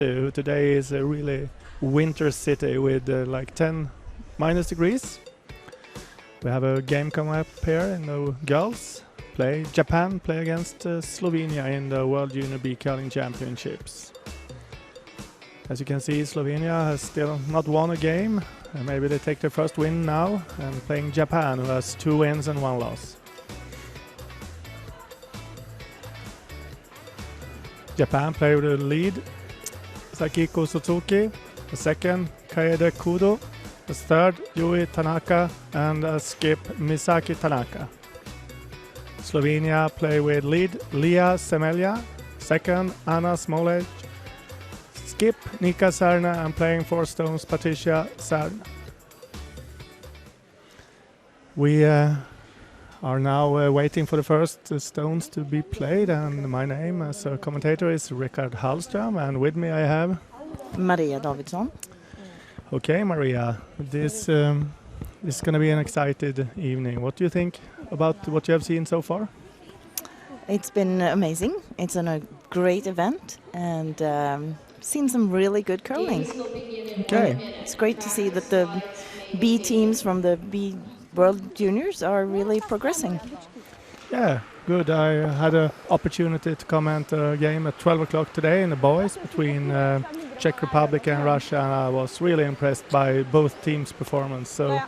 Today is a really winter city with like 10 minus degrees. We have a game coming up here in the girls. Japan play against Slovenia in the World Junior B Curling Championships. As you can see, Slovenia has still not won a game. Maybe they take their first win now, and playing Japan, who has 2 wins and 1 loss. Japan play with the lead Sakiko Suzuki, the second Kaede Kudo, the third Yui Tanaka, and skip Misaki Tanaka. Slovenia play with lead Lia Semelja, second Anna Smolej, skip Nika Serna, and playing 4 stones Patricia Serna. We are now waiting for the first stones to be played, and my name as a commentator is Rickard Hallström, and with me I have Maria Davidsson. Okay, Maria, this is going to be an excited evening. What do you think about what you have seen so far? It's been amazing. It's a great event, and seen some really good curling. Okay. It's great to see that the B teams from the B World Juniors are really progressing. Yeah, good. I had an opportunity to comment a game at 12 o'clock today in the boys between Czech Republic and Russia, and I was really impressed by both teams' performance. So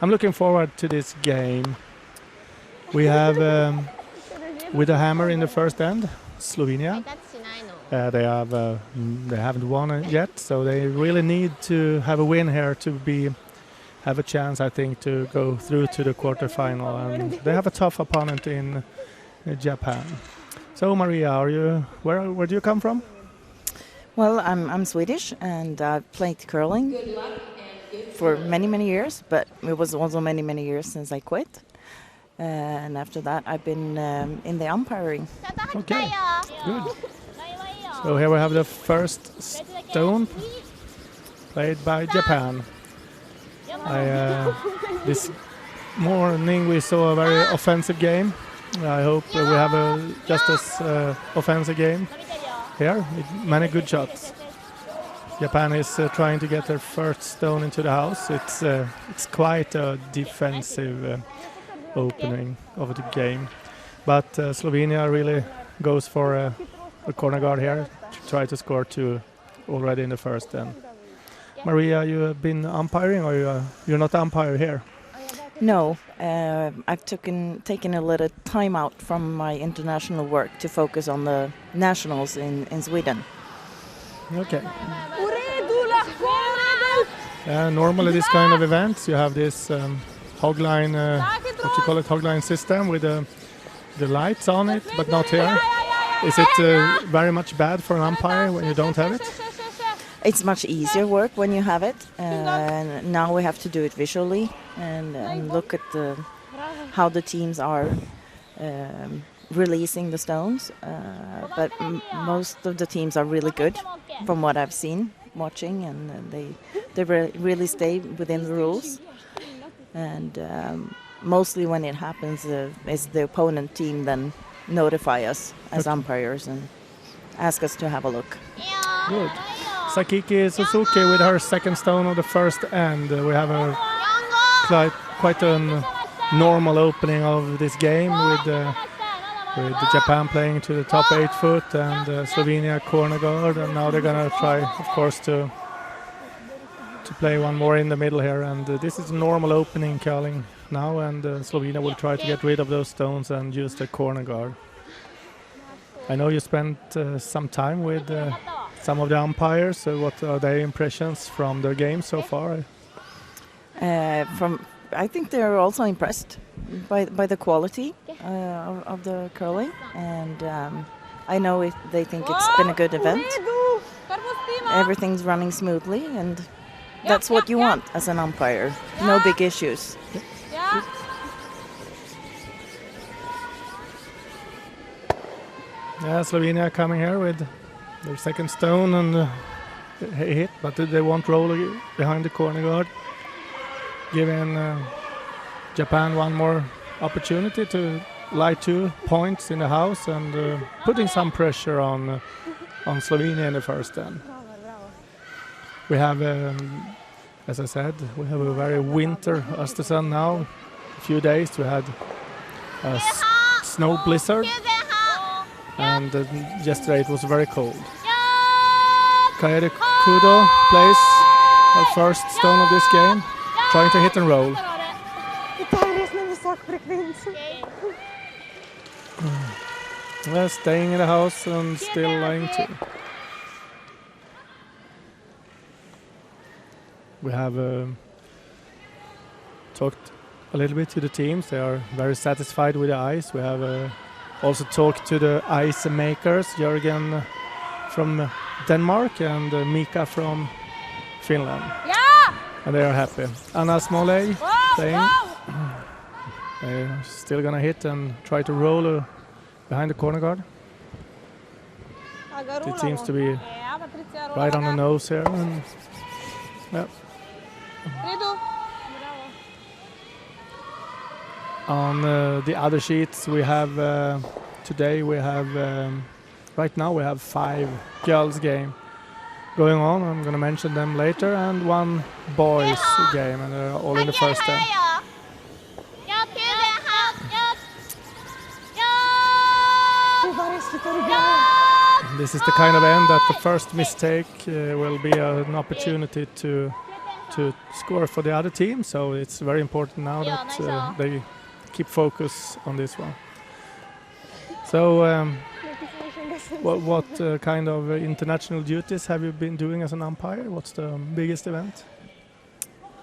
I'm looking forward to this game. We have with a hammer in the first end, Slovenia. They haven't won yet, so they really need to have a win here to have a chance, I think, to go through to the quarterfinal. And they have a tough opponent in Japan. So, Maria, where do you come from? Well, I'm Swedish, and I've played curling for many years, but it was also many years since I quit. And after that, I've been in the umpiring. Okay, good. So here we have the first stone played by Japan. This morning we saw a very offensive game. I hope we have a just as offensive game here with many good shots. Japan is trying to get their first stone into the house. It's quite a defensive opening of the game, but Slovenia really goes for a corner guard here to try to score 2 already in the first end. Maria, you have been umpiring, or you're not umpire here? No, I've taken a little time out from my international work to focus on the nationals in Sweden. Okay. Normally this kind of events you have this hogline, what you call it, hogline system with the lights on it, but not here. Is it very much bad for an umpire when you don't have it? It's much easier work when you have it. Now we have to do it visually and look at how the teams are releasing the stones. But most of the teams are really good from what I've seen watching, and they really stay within the rules. And mostly when it happens, is the opponent team then notify us as umpires and ask us to have a look. Good. Sakiki Suzuki with her second stone of the first end. We have quite a normal opening of this game with Japan playing to the top 8 foot and Slovenia corner guard, and now they're gonna try, of course, to play one more in the middle here. And this is a normal opening curling now, and Slovenia will try to get rid of those stones and use the corner guard. I know you spent some time with some of the umpires. So what are their impressions from the game so far? I think they're also impressed by the quality of the curling, and I know they think it's been a good event. Everything's running smoothly, and that's what you want as an umpire. No big issues. Yeah, Slovenia coming here with their second stone and hit, but they won't roll behind the corner guard, giving Japan one more opportunity to light 2 points in the house and putting some pressure on Slovenia in the first end. We have, as I said, we have a very winter Östersund now. A few days we had a snow blizzard, and yesterday it was very cold. Kaede Kudo plays her first stone of this game, trying to hit and roll. Well, staying in the house and still lying too. We have talked a little bit to the teams. They are very satisfied with the ice. We have also talked to the ice makers, Jörgen from Denmark and Mika from Finland. And they are happy. Anna Smolej playing. They're still gonna hit and try to roll behind the corner guard. It seems to be right on the nose here. And, yeah. On the other sheets we have today we have right now we have 5 girls game going on. I'm going to mention them later, and 1 boys game, and they're all in the first 10. This is the kind of end that the first mistake will be an opportunity to score for the other team, so it's very important now that they keep focus on this one. So what kind of international duties have you been doing as an umpire? What's the biggest event?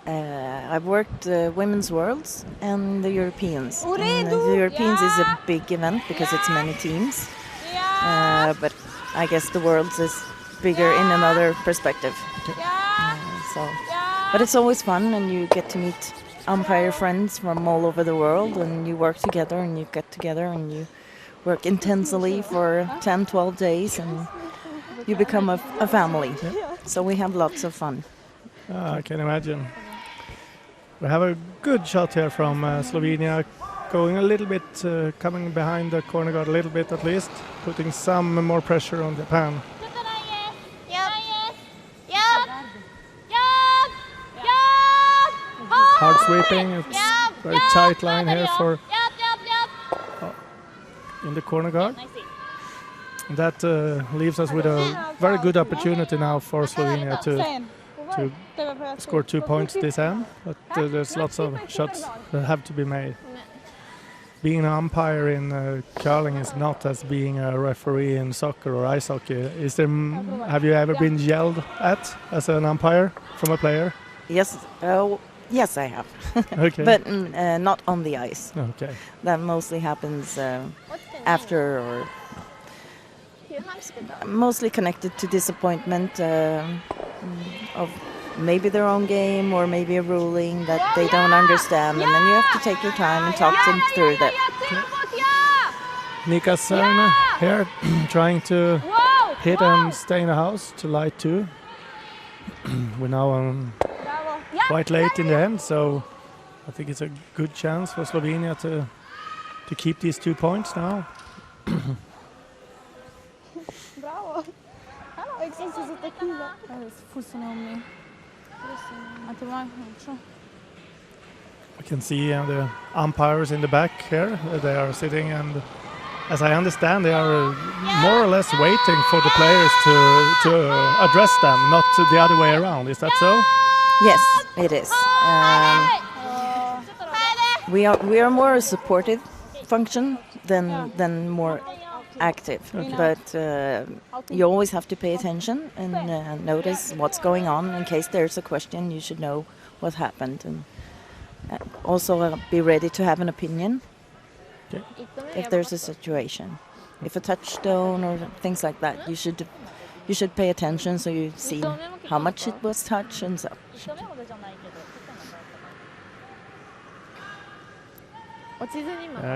I've worked Women's Worlds and the Europeans. And the Europeans is a big event because it's many teams, but I guess the Worlds is bigger in another perspective. But it's always fun, and you get to meet umpire friends from all over the world, and you work together and you get together and you work intensely for 10, 12 days, and you become a family. So we have lots of fun. I can imagine. We have a good shot here from Slovenia, going a little bit, coming behind the corner guard a little bit at least, putting some more pressure on Japan. Hard sweeping, it's very tight line here for in the corner guard. That leaves us with a very good opportunity now for Slovenia to score 2 points this end, but there's lots of shots that have to be made. Being an umpire in curling is not as being a referee in soccer or ice hockey. Have you ever been yelled at as an umpire from a player? Yes. Yes, I have. Okay. But not on the ice. Okay. That mostly happens after, or mostly connected to disappointment of maybe their own game or maybe a ruling that they don't understand, and then you have to take your time and talk them through that. Nika Serne here trying to hit and stay in the house to light 2. We're now quite late in the end, so I think it's a good chance for Slovenia to keep these 2 points now. Bravo! We can see the umpires in the back here. They are sitting, and as I understand, they are more or less waiting for the players to address them, not the other way around. Is that so? Yes, it is. We are more a supportive function than more active. Okay. But you always have to pay attention and notice what's going on. In case there's a question, you should know what happened, and also be ready to have an opinion if there's a situation. If a touchstone or things like that, you should pay attention so you see how much it was touched and so.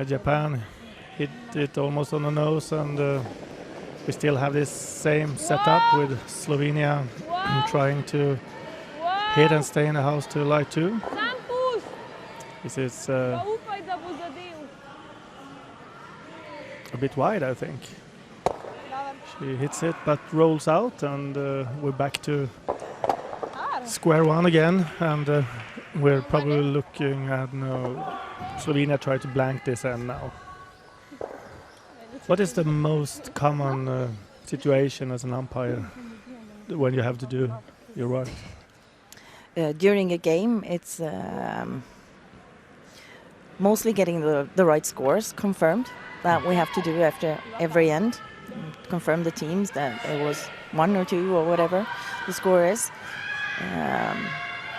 Japan hit it almost on the nose, and we still have this same setup with Slovenia trying to hit and stay in the house to light 2. This is a bit wide, I think. She hits it but rolls out, and we're back to square one again, and we're probably looking at Slovenia try to blank this end now. What is the most common situation as an umpire when you have to do your work? During a game, it's mostly getting the right scores confirmed. That we have to do after every end. Confirm the teams that it was 1 or 2 or whatever the score is.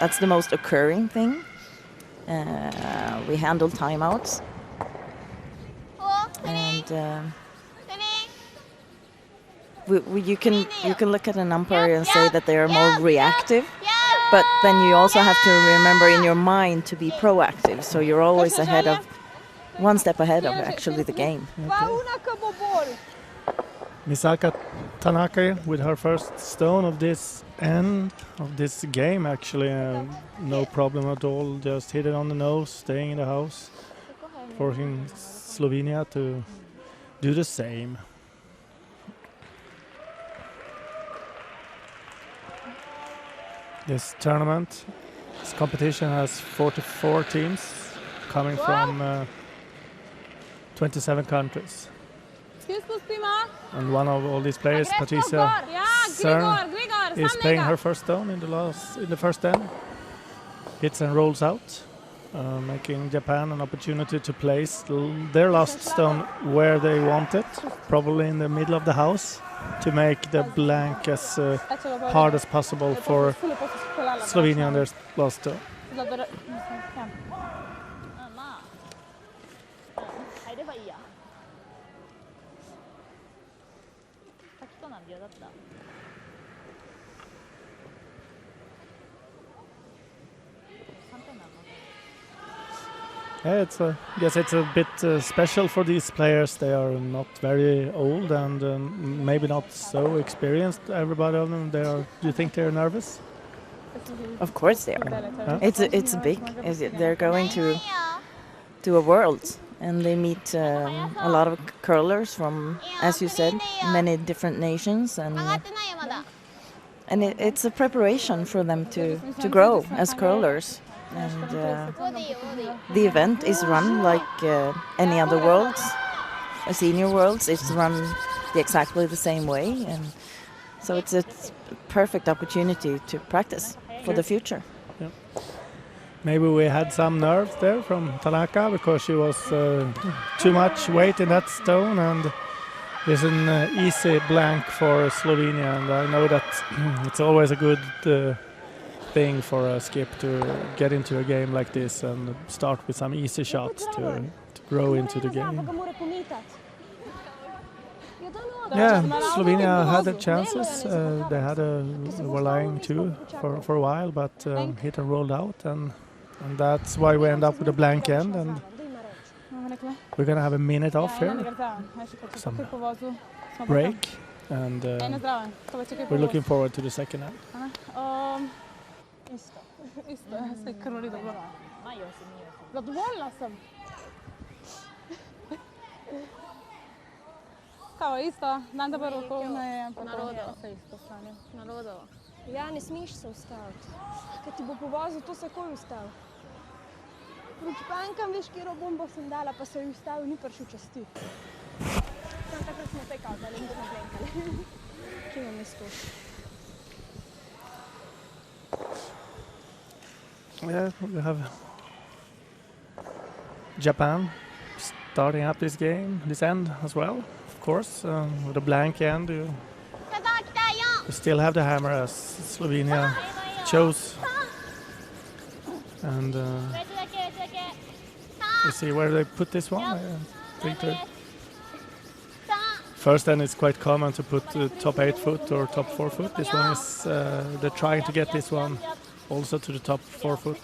That's the most occurring thing. We handle timeouts. And you can look at an umpire and say that they are more reactive, but then you also have to remember in your mind to be proactive. So you're always one step ahead of actually the game. Okay. Misaka Tanaka with her first stone of this end of this game, actually no problem at all, just hit it on the nose, staying in the house, forcing Slovenia to do the same. This tournament, this competition has 44 teams coming from 27 countries. And one of all these players, Patricia Cern, is playing her first stone in the first end. Hits and rolls out, making Japan an opportunity to place their last stone where they want it, probably in the middle of the house, to make the blank as hard as possible for Slovenia on their last stone. Yeah, I guess it's a bit special for these players. They are not very old and maybe not so experienced. Everybody of them, do you think they're nervous? Of course they are. Huh? It's big. They're going to a world, and they meet a lot of curlers from, as you said, many different nations, and it's a preparation for them to grow as curlers. And the event is run like any other worlds, senior worlds. It's run exactly the same way, and so it's a perfect opportunity to practice for the future. Yeah. Maybe we had some nerves there from Tanaka because she was too much weight in that stone, and it's an easy blank for Slovenia. And I know that it's always a good thing for a skip to get into a game like this and start with some easy shots to grow into the game. Yeah, Slovenia had the chances. They were lying too for a while, but hit and rolled out, and that's why we end up with a blank end. And we're gonna have a minute off here, some break, and we're looking forward to the second end. Kao isto, dan da prvo polne, pa to isto stanje. Narodo. Ja, ne smeš se ustaviti. Kad ti bo povozil, to se takoj ustavi. Proti pankam, veš, kjero bombo sem dala, pa se je ustavil, ni prišel čez ti. Tam takrat smo te kazali, nismo blenkali. Kje imam mesto? Yeah, we have Japan starting up this game, this end as well. Of course, with a blank end, you still have the hammer as Slovenia chose. And we see where they put this one. I think first end it's quite common to put top 8 foot or top 4 foot. This one is they're trying to get this one also to the top 4 foot.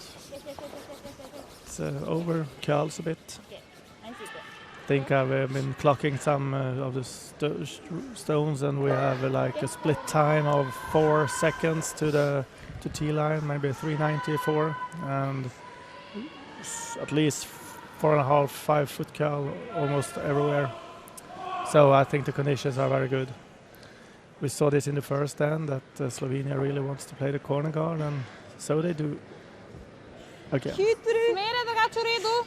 It's over curls a bit. I think I've been clocking some of the stones, and we have like a split time of 4 seconds to T-line, maybe 394, and at least 4.5, 5 foot curl almost everywhere. So I think the conditions are very good. we saw this in the first end that Slovenia really wants to play the corner guard, and so they do. Okay. Смере да гачо реду.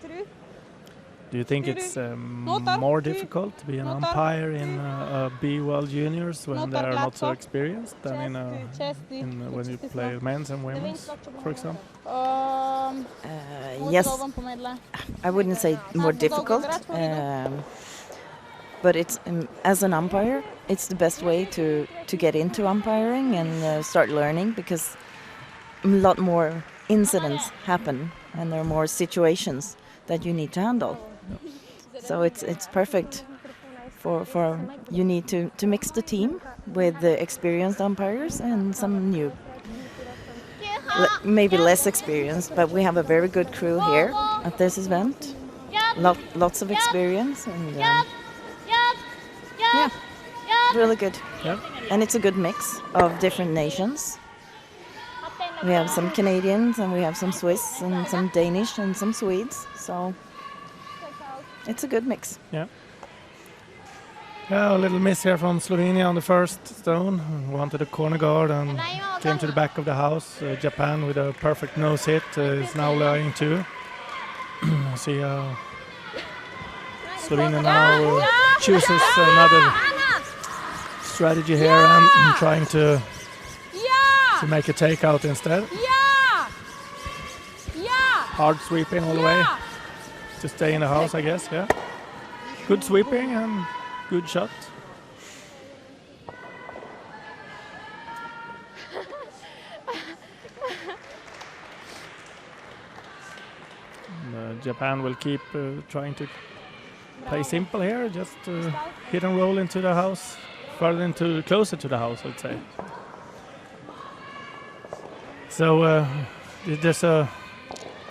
3. Do you think it's more difficult to be an umpire in B World Juniors when they are not so experienced than when you play men's and women's, for example? Yes, I wouldn't say more difficult, but it's as an umpire, it's the best way to get into umpiring and start learning, because a lot more incidents happen and there are more situations that you need to handle. So it's perfect for you need to mix the team with the experienced umpires and some new, maybe less experienced, but we have a very good crew here at this event. Lots of experience, and yeah, really good. Yeah. And it's a good mix of different nations. We have some Canadians, and we have some Swiss, and some Danish, and some Swedes. So it's a good mix. Yeah. Yeah, a little miss here from Slovenia on the first stone. Wanted a corner guard and came to the back of the house. Japan with a perfect nose hit is now lying 2. See how Slovenia now chooses another strategy here and trying to make a takeout instead. Hard sweeping all the way to stay in the house, I guess. Yeah. Good sweeping and good shot. And, Japan will keep trying to play simple here, just hit and roll into the house, closer to the house, I'd say. So there's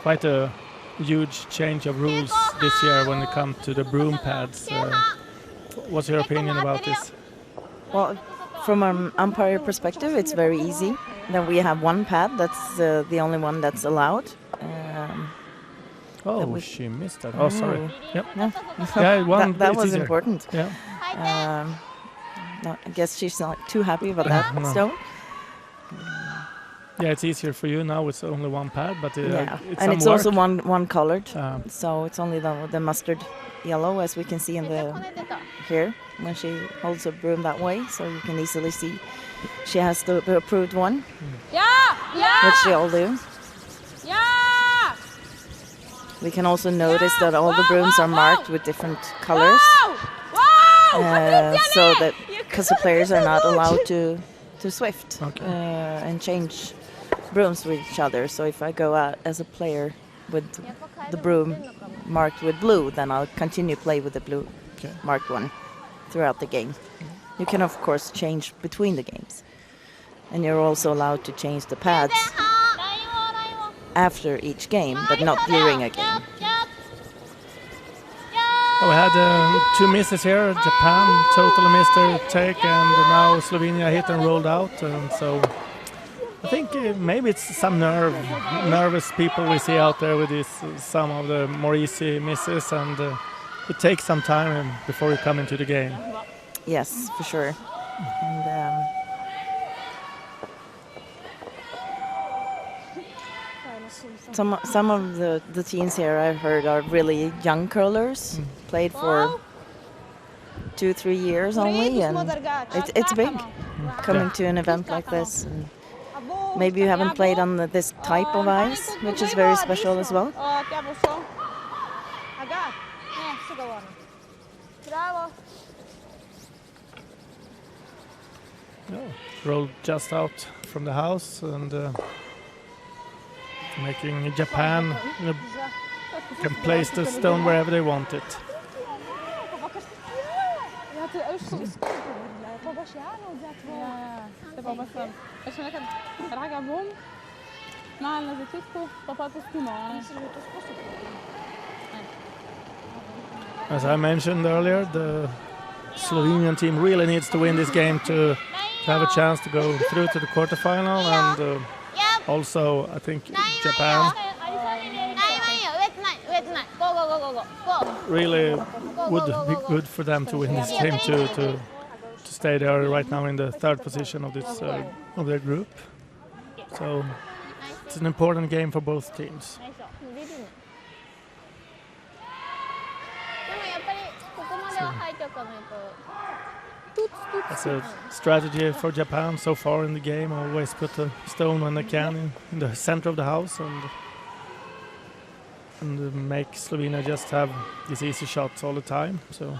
quite a huge change of rules this year when it comes to the broom pads. What's your opinion about this? Well, from an umpire perspective, it's very easy. Then we have one pad, that's the only one that's allowed. She missed that. Oh, sorry. Yep. No. Yeah, that was easier. important. Yeah. No, I guess she's not too happy about that No. stone. Yeah, it's easier for you now. It's only one pad, but it's and it's some also work. one colored, so it's only the mustard yellow, as we can see in here when she holds her broom that way. So you can easily see she has the approved one, which they all do. We can also notice that all the brooms are marked with different colors, so that because the players are not allowed to swift and change brooms with each other. So if I go out as a player with the broom marked with blue, then I'll continue play with the blue marked one throughout the game. You can of course change between the games, and you're also allowed to change the pads after each game, but not during a game. We had 2 misses here. Japan totally missed their take, and now Slovenia hit and rolled out. So I think maybe it's some nervous people we see out there with some of the more easy misses, and it takes some time before you come into the game. Yes, for sure. And, some of the teams here I've heard are really young curlers, played for 2-3 years only, and it's big coming to an event like this. And maybe you haven't played on this type of ice, which is very special as well. Rolled just out from the house, and making Japan can place the stone wherever they want it. As I mentioned earlier, the Slovenian team really needs to win this game to have a chance to go through to the quarterfinal, and also I think Japan really would be good for them to win this game to stay there right now in the third position of this of their group. So it's an important game for both teams. That's a strategy for Japan so far in the game. Always put a stone when they can in the center of the house and make Slovenia just have these easy shots all the time. So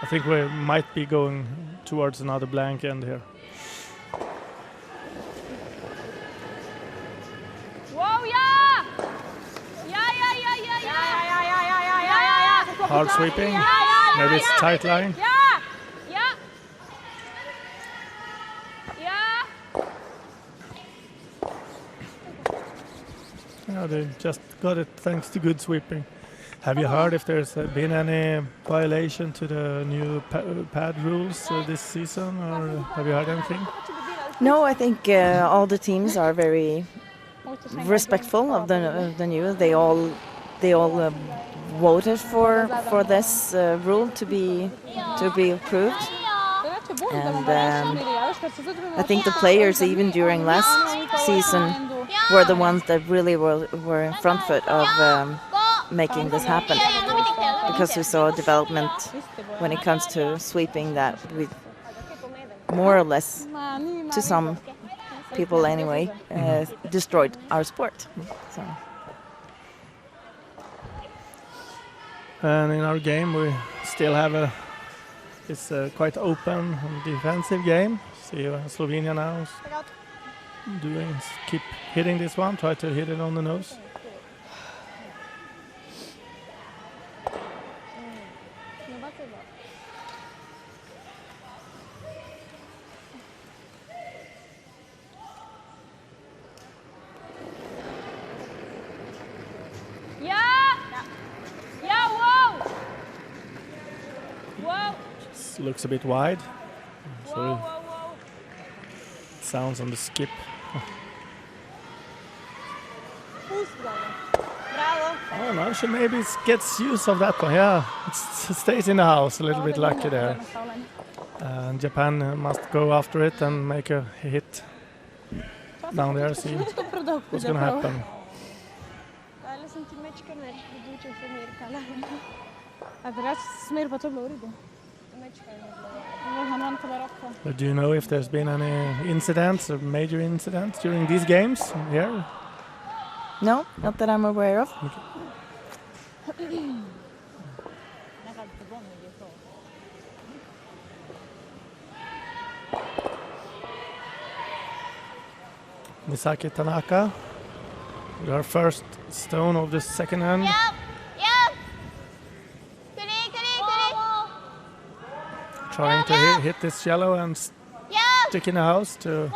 I think we might be going towards another blank end here. Hard sweeping. Maybe it's tight line. Yeah, they just got it thanks to good sweeping. Have you heard if there's been any violation to the new pad rules this season, or have you heard anything? No, I think all the teams are very respectful of the new. They all voted for this rule to be approved, and I think the players even during last season were the ones that really were in front foot of making this happen, because we saw development when it comes to sweeping that we more or less, to some people anyway, destroyed our sport. So. And in our game we still have it's a quite open and defensive game. See Slovenia now is keep hitting this one, try to hit it on the nose. Looks a bit wide, so it sounds on the skip. Oh no, she maybe gets use of that one. Yeah, it stays in the house. A little bit lucky there. And Japan must go after it and make a hit down there. See what's going to happen. But do you know if there's been any incidents or major incidents during these games here? No, not that I'm aware of. Okay. Misaki Tanaka with our first stone of the second end. Trying to hit this yellow and stick in the house to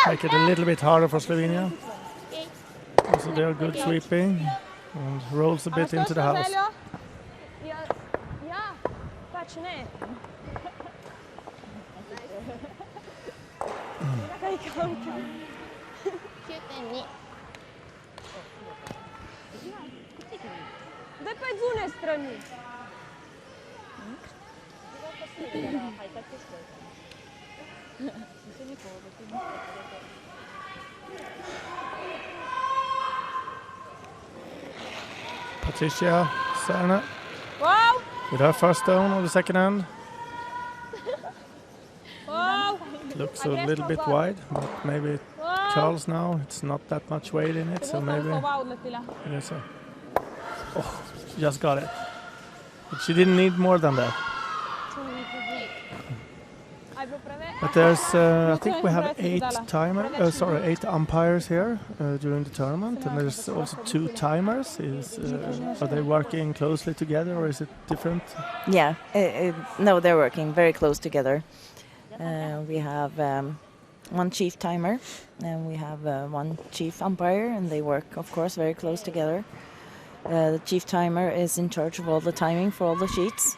make it a little bit harder for Slovenia. Also they are good sweeping and rolls a bit into the house. Patricia Serna with her first stone of the second end. Looks a little bit wide, but maybe Charles now, it's not that much weight in it, so maybe. Yes, oh, just got it. But she didn't need more than that. But there's, I think we have 8 umpires here during the tournament, and there's also 2 timers. Are they working closely together, or is it different? Yeah, no, they're working very close together. We have 1 chief timer, and we have 1 chief umpire, and they work, of course, very close together. The chief timer is in charge of all the timing for all the sheets,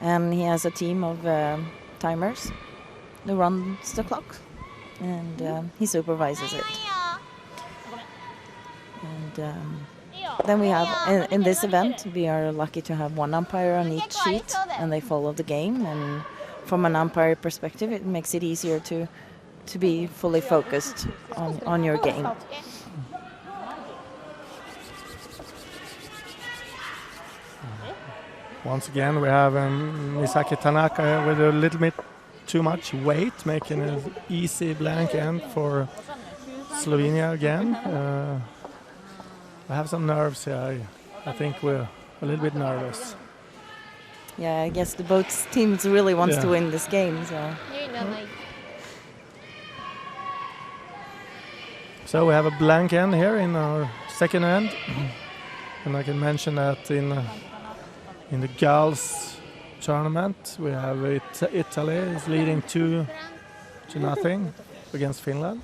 and he has a team of timers who runs the clock, and he supervises it. And then we have in this event we are lucky to have one umpire on each sheet, and they follow the game. And from an umpire perspective, it makes it easier to be fully focused on your game. Once again, we have Misaki Tanaka with a little bit too much weight, making an easy blank end for Slovenia again. I have some nerves here. I think we're a little bit nervous. Yeah, I guess both teams really wants to win this game. So we have a blank end here in our second end, and I can mention that in the girls tournament we have Italy is leading 2-0 against Finland.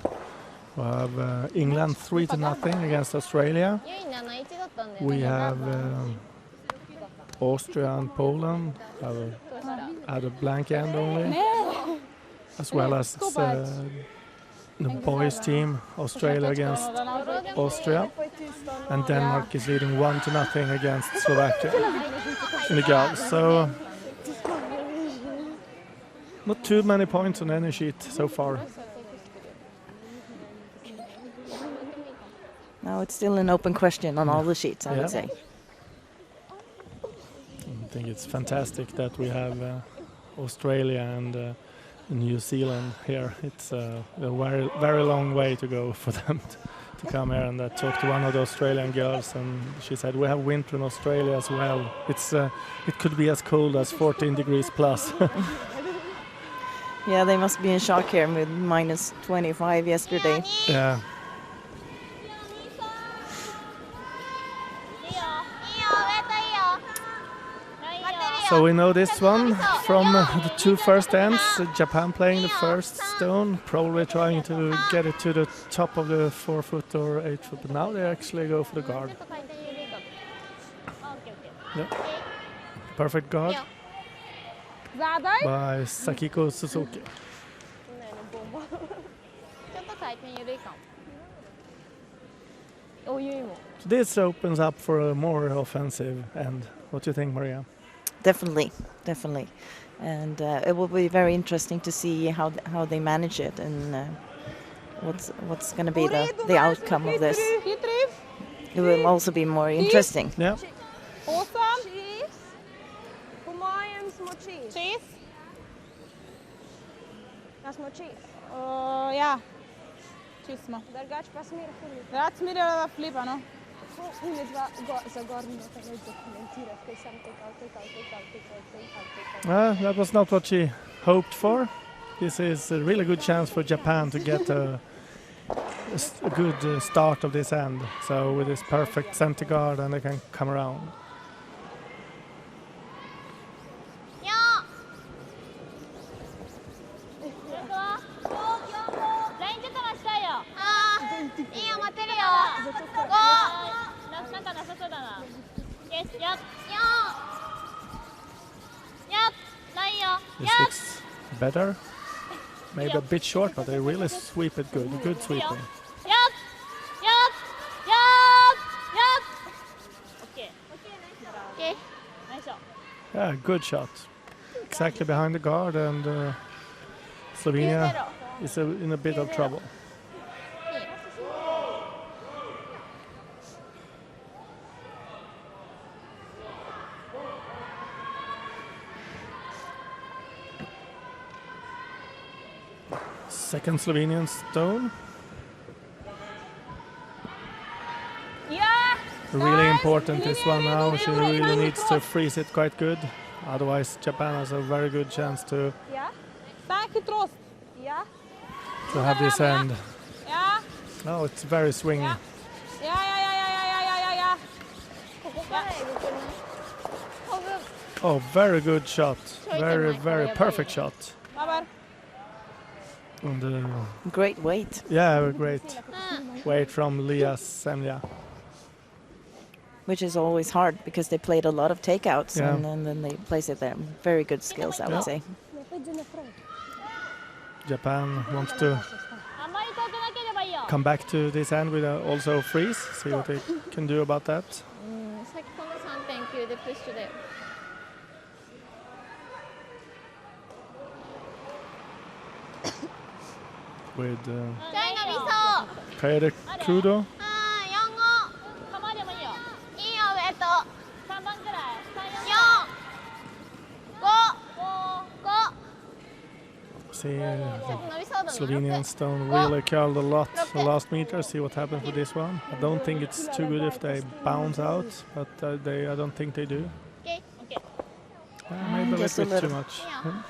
We have England 3-0 against Australia. We have Austria and Poland had a blank end only, as well as the boys team, Australia against Austria, and Denmark is leading 1-0 against Slovakia in the girls. So not too many points on any sheet so far. Now it's still an open question on all the sheets, I would say. I think it's fantastic that we have Australia and New Zealand here. It's a very, very long way to go for them to come here. And I talked to one of the Australian girls, and she said we have winter in Australia as well. It could be as cold as 14 degrees plus. Yeah, they must be in shock here with minus 25 yesterday. Yeah. So we know this one from the two first ends. Japan playing the first stone, probably trying to get it to the top of the 4-foot or 8-foot, but now they actually go for the guard. Yeah. Perfect guard by Sakiko Suzuki. So this opens up for a more offensive end. What do you think, Maria? Definitely. And it will be very interesting to see how they manage it, and what's going to be the outcome of this. It will also be more interesting. Yeah. Ja. Čismo. Drugač pa smer Filip. Rad smirjala da flipa, no. Oni dva za gornjo tako dokumentirati, kaj sem tekal. That was not what she hoped for. This is a really good chance for Japan to get a good start of this end. So with this perfect center guard, and they can come around. This looks better. Maybe a bit short, but they really sweep it good. Good sweeping. Yeah, good shot. Exactly behind the guard, and Slovenia is in a bit of trouble. Second Slovenian stone. Really important this one now. She really needs to freeze it quite good. Otherwise Japan has a very good chance to have this end. Oh, it's very swingy. Oh, very good shot. Very, very perfect shot. And, great weight. Yeah, great weight from Lia Semlja. Which is always hard because they played a lot of takeouts, and then they place it there. Very good skills, I would say. Japan wants to come back to this end with also freeze. See what they can do about that. さっきこの3.9でプッシュで With チャイナ味噌 Kaede Kudo. 4号釜でもいいよいいよ3番くらい4 5 See, ちょっと伸びそうだな Slovenian stone really curled a lot the last meter. See what happens with this one. I don't think it's too good if they bounce out, but I don't think they do. OK OK Maybe a Just a little bit too little. much. Yeah. うん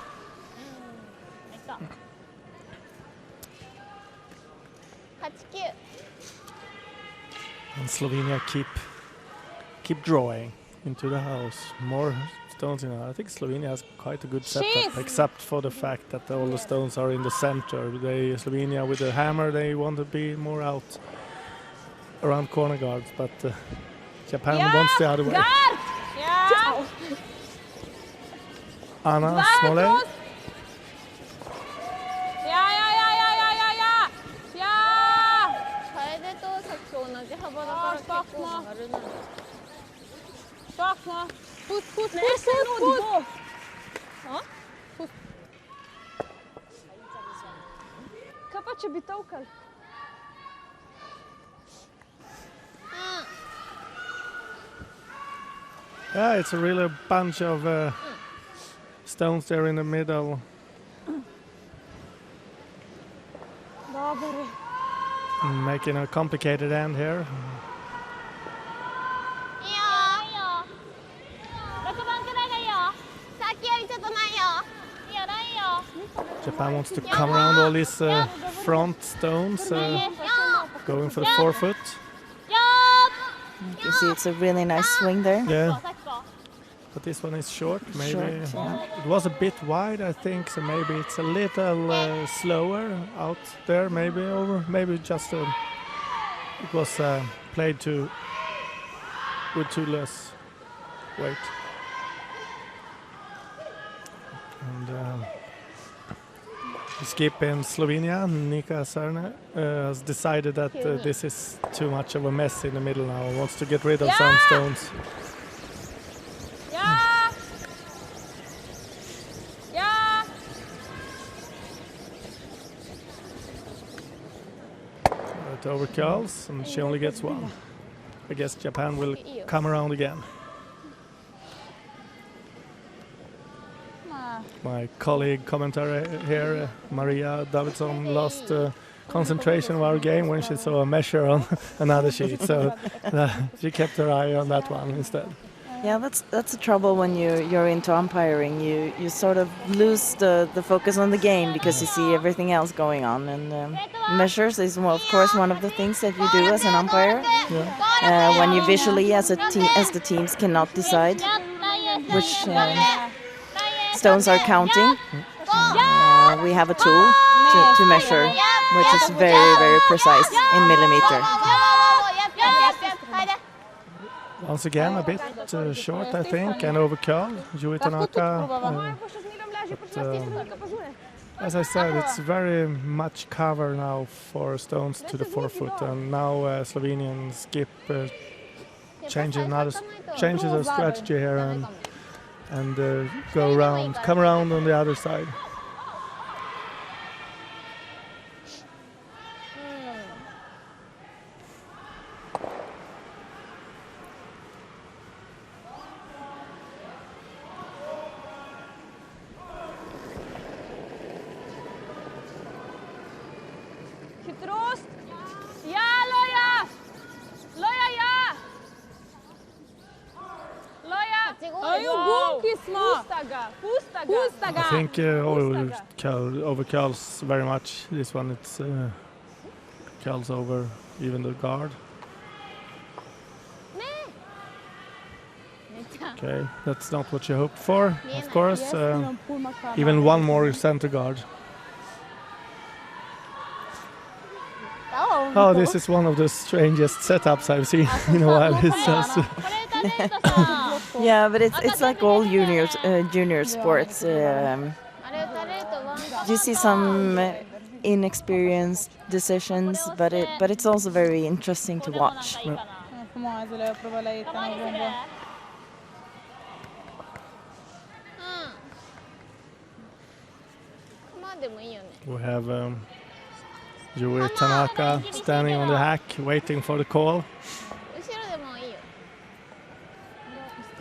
8-9 And Slovenia keep drawing into the house. More stones in. I think Slovenia has quite a good setup, except for the fact that all the stones are in the center. Slovenia with the hammer, they want to be more out around corner guards, but Japan wants the other way. Anna Smolej.楓とさっきと同じ幅だから結構あれなんだ Kaj pa če bi tolkali? Yeah, it's a really bunch of stones there in the middle. Dobre. Making a complicated end here. いいよ6番くらいがいいよさっきよりちょっとないよいいよないよ Japan wants to come around all these front stones, going for the 4-foot. You can see it's a really nice swing there. Yeah, but this one is short. Maybe Short, yeah. it was a bit wide, I think. So maybe it's a little slower out there. Maybe over. Maybe just it was played with too less weight. And the skip in Slovenia, Nika Sarne, has decided that this is too much of a mess in the middle now. Wants to get rid of some stones. It overcurls, and she only gets one. I guess Japan will come around again. My colleague commentator here, Maria Davidsson, lost concentration of our game when she saw a measure on another sheet, so she kept her eye on that one instead. Yeah, that's the trouble when you're into umpiring. You sort of lose the focus on the game because you see everything else going on. And measures is, of course, one of the things that you do as an umpire. When you visually, as the teams cannot decide which stones are counting, we have a tool to measure, which is very, very precise in millimeter. Once again, a bit short, I think, and overcurled. Yui Tanaka. As I said, it's very much cover now for stones to the 4-foot, and now Slovenian skip changes her strategy here and come around on the other side. Hitrost! Ja, Loja! Loja, ja! Loja! Pusta ga! I think overcurls very much. This one, it's curls over even the guard. Okay, that's not what you hoped for, of course. Even one more center guard. Oh, this is one of the strangest setups I've seen in a while. It's just Yeah, but it's like all junior sports. You see some inexperienced decisions, but it's also very interesting to watch. We have Yui Tanaka standing on the hack, waiting for the call.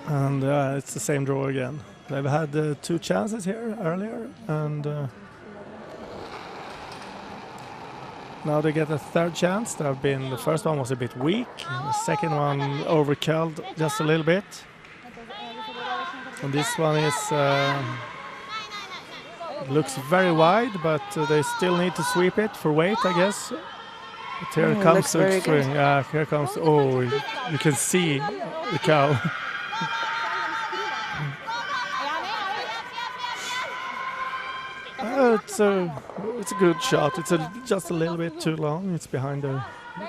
And it's the same draw again. They've had 2 chances here earlier, and now they get a 3rd chance. The first one was a bit weak, the second one overkilled just a little bit. And this one is looks very wide, but they still need to sweep it for weight, I guess. But here comes the string. Here comes. Oh, you can see the cow. It's a good shot. It's just a little bit too long. It's behind the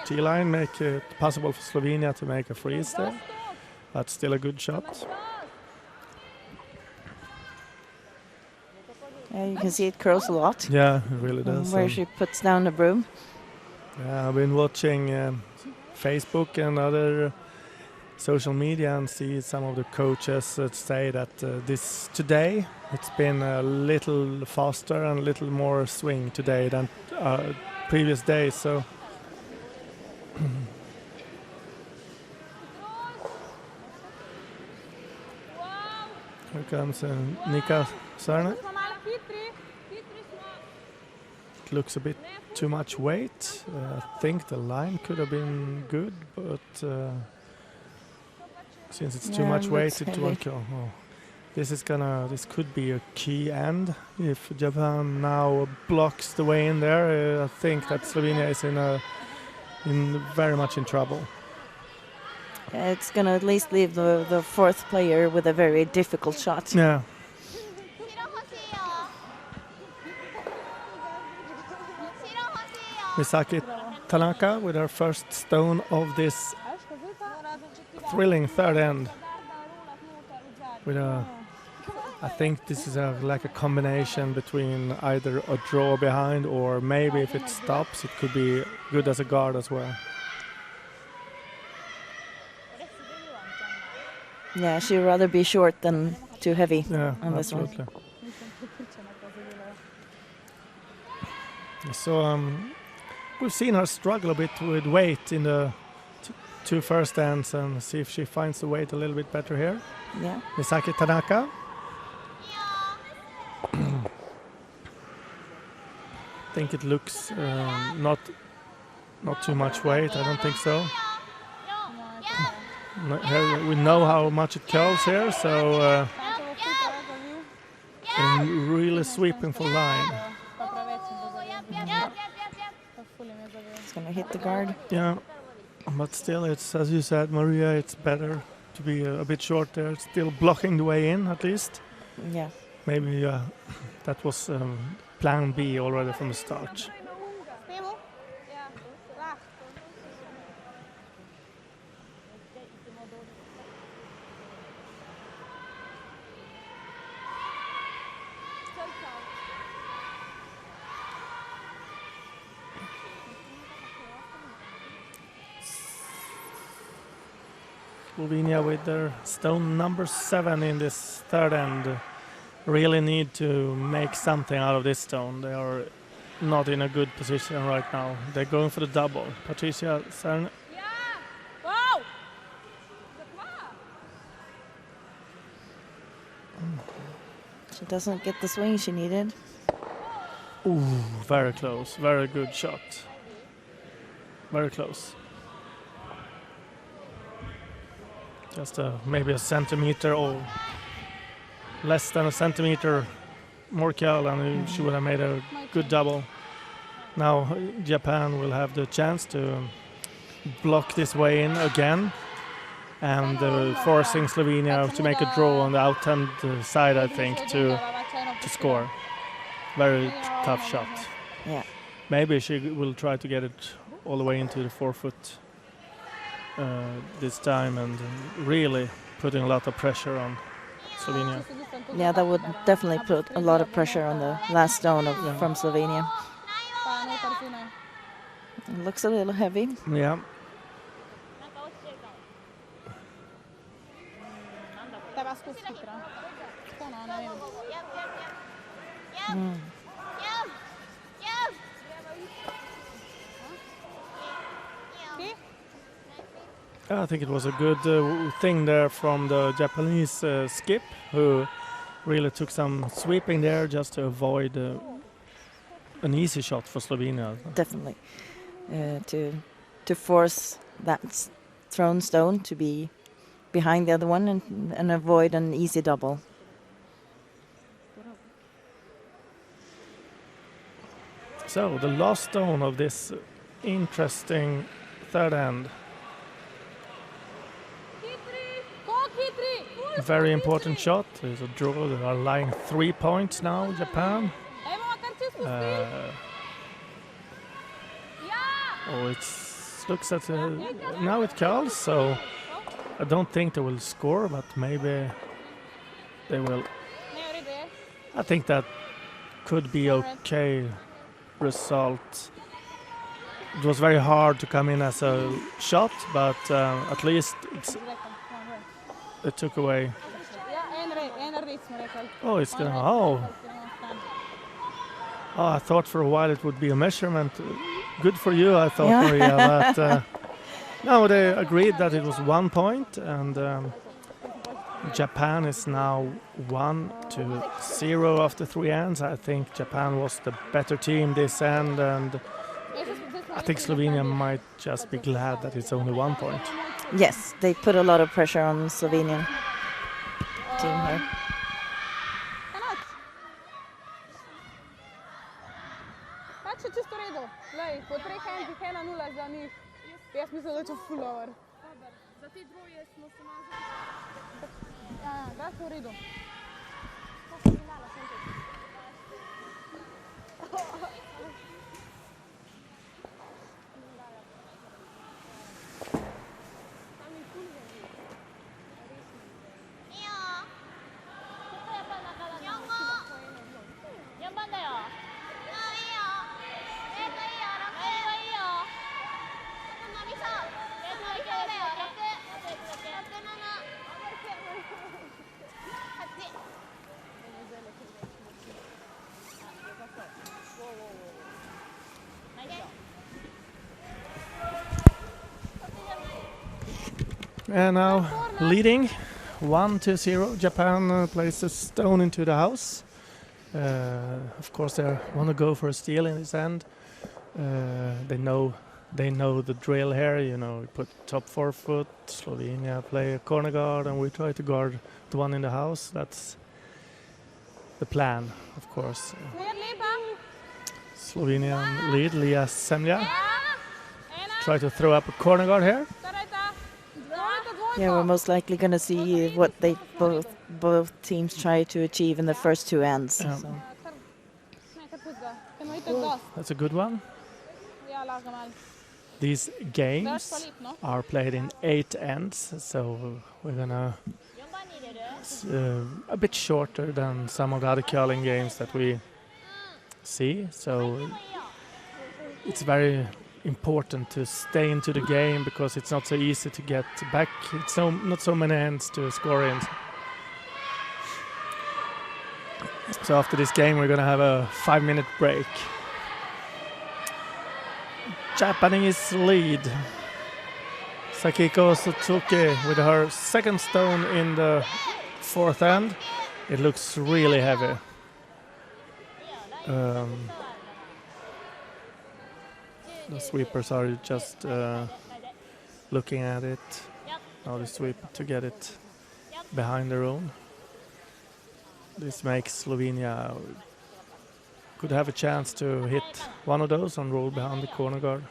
tee line, make it possible for Slovenia to make a freeze there. But still a good shot. You can see it curls a lot. Yeah, it really does. Where she puts down the broom. Yeah, I've been watching Facebook and other social media and see some of the coaches say that today it's been a little faster and a little more swing today than previous days. So here comes Nika Sarne. It looks a bit too much weight. I think the line could have been good, but since it's too much weight, it won't go. Oh. This could be a key end. If Japan now blocks the way in there, I think that Slovenia is very much in trouble. It's gonna at least leave the 4th player with a very difficult shot. Yeah. Misaki Tanaka with her first stone of this thrilling 3rd end. I think this is like a combination between either a draw behind or maybe if it stops, it could be good as a guard as well. Yeah, she'd rather be short than too heavy on this one. So we've seen her struggle a bit with weight in the 2 first ends and see if she finds the weight a little bit better here. Yeah. Misaki Tanaka. I think it looks not too much weight. I don't think so. Here we know how much it curls here, so really sweeping for line. It's gonna hit the guard. Yeah, but still, it's as you said, Maria. It's better to be a bit short there. It's still blocking the way in, at least. Yeah. Maybe that was plan B already from the start. Slovenia with their stone number 7 in this 3rd end really need to make something out of this stone. They are not in a good position right now. They're going for the double. Patricia Cern. She doesn't get the swing she needed. Ooh, very close. Very good shot. Very close. Just maybe a centimeter or less than a centimeter more curl and she would have made a good double. Now Japan will have the chance to block this way in again and forcing Slovenia to make a draw on the out-hand side, I think, to score. Very tough shot. Yeah. Maybe she will try to get it all the way into the 4-foot this time and really putting a lot of pressure on Slovenia. Yeah, that would definitely put a lot of pressure on the last stone from Slovenia. It looks a little heavy. Yeah. なんか落ちてるかも。 Treba skozi hitro. Tako, no, ne vem. Mm. I think it was a good thing there from the Japanese skip, who really took some sweeping there just to avoid an easy shot for Slovenia. Definitely. To force that thrown stone to be behind the other one and avoid an easy double. So the last stone of this interesting third end. Very important shot. There's a draw. They are lying 3 points now, Japan. It looks at now it curls, so I don't think they will score, but maybe they will. I think that could be okay result. It was very hard to come in as a shot, but at least it took away. Oh, it's gonna. Oh, I thought for a while it would be a measurement. Good for you, I thought, Yeah. Maria. But no, they agreed that it was 1 point, and Japan is now 1-0 after 3 ends. I think Japan was the better team this end, and I think Slovenia might just be glad that it's only 1 point. Yes, they put a lot of pressure on Slovenian team here. Pač je čisto v redu. Glej, po 3 handih 1-0 za njih. Jaz mislim, da če full over. Za te dvoje smo se malo... Ja, da so v redu. And now leading 1-0. Japan plays a stone into the house. Of course, they want to go for a steal in this end. They know the drill here. You know, we put top 4 foot. Slovenia play a corner guard, and we try to guard the one in the house. That's the plan, of course. Slovenian lead, Lia Semlja. Try to throw up a corner guard here. Yeah, we're most likely going to see what they both teams try to achieve in the first 2 ends. Yeah. So. That's a good one. These games are played in 8 ends, so we're gonna a bit shorter than some of the other curling games that we see. So it's very important to stay into the game because it's not so easy to get back. It's not so many ends to score in. So after this game, we're gonna have a 5-minute break. Japanese lead. Sakiko Suzuki with her second stone in the 4th end. It looks really heavy. The sweepers are just looking at it. Now they sweep to get it behind their own. This makes Slovenia could have a chance to hit one of those and roll behind the corner guard.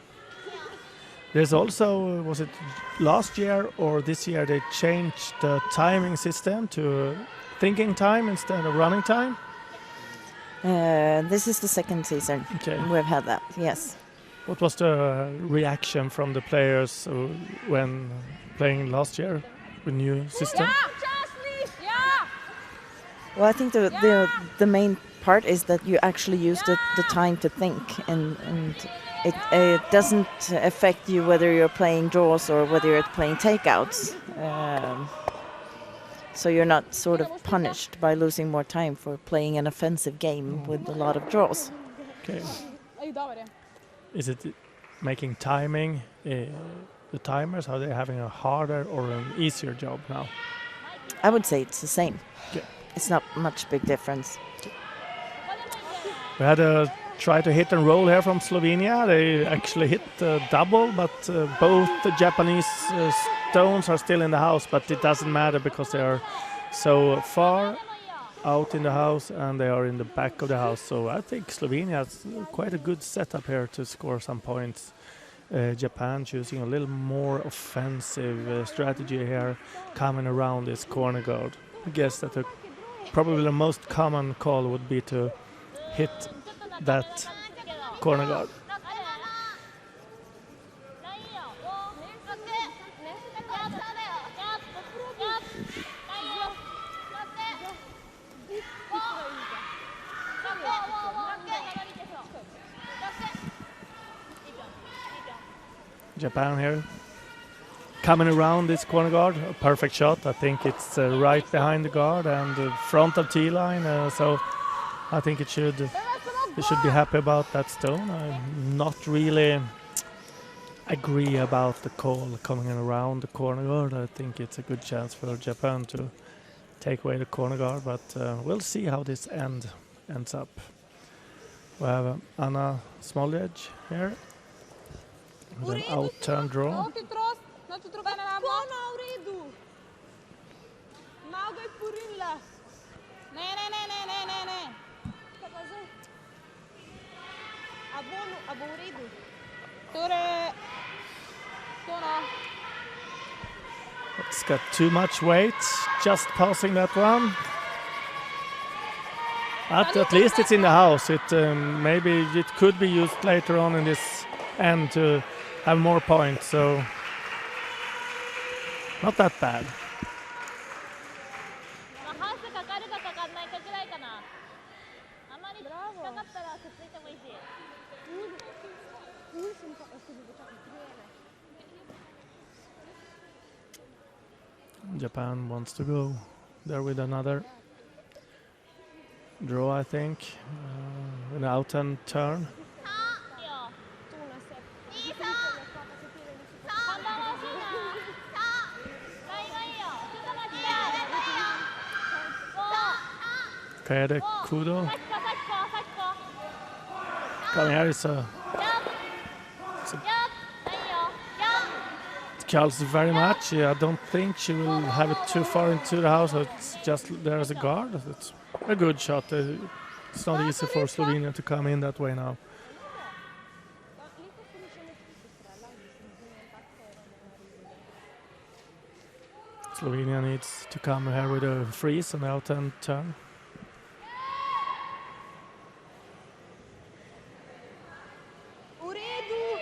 There's also, was it last year or this year, they changed the timing system to thinking time instead of running time? This is the second season Okay. we've had that, yes. What was the reaction from the players when playing last year with new system? Well, I think the main part is that you actually use the time to think, and it doesn't affect you whether you're playing draws or whether you're playing takeouts. So you're not sort of punished by losing more time for playing an offensive game with a lot of draws. Okay. Ej, dobar je. Is it making timing, the timers, are they having a harder or an easier job now? I would say it's the same. Okay. It's not much big difference. We had a try to hit and roll here from Slovenia. They actually hit double, but both the Japanese stones are still in the house, but it doesn't matter because they are so far out in the house and they are in the back of the house. So I think Slovenia has quite a good setup here to score some points. Japan choosing a little more offensive strategy here, coming around this corner guard. I guess that probably the most common call would be to hit that corner guard. Japan here coming around this corner guard, a perfect shot. I think it's right behind the guard and front of T-line, so I think they should be happy about that stone. I'm not really agree about the call coming around the corner guard. I think it's a good chance for Japan to take away the corner guard, but we'll see how this ends up. We have Anna Smoljec here with an out-turn draw. Okej, trost. Znači, druga na nama. Kona v redu. Malo ga je porinila. Ne. Kaj pa zdaj? A bo v redu? Torej, to no. It's got too much weight, just passing that one. But at least it's in the house. Maybe it could be used later on in this end to have more points, so not that bad. ハウスかかるかかかんないかぐらいかな。あまりかかったらくっついてもいいし。 Japan wants to go there with another draw, I think. An out and turn. いいよ。いいさ。看板欲しいな。ラインはいいよ。ちょっと待ってよ。Kaede Kudo. さっきか。Coming here is aいいよ。Charles very much. I don't think she will have it too far into the house. It's just there as a guard. It's a good shot. It's not easy for Slovenia to come in that way now. Slovenia needs to come here with a freeze and out and turn. V redu.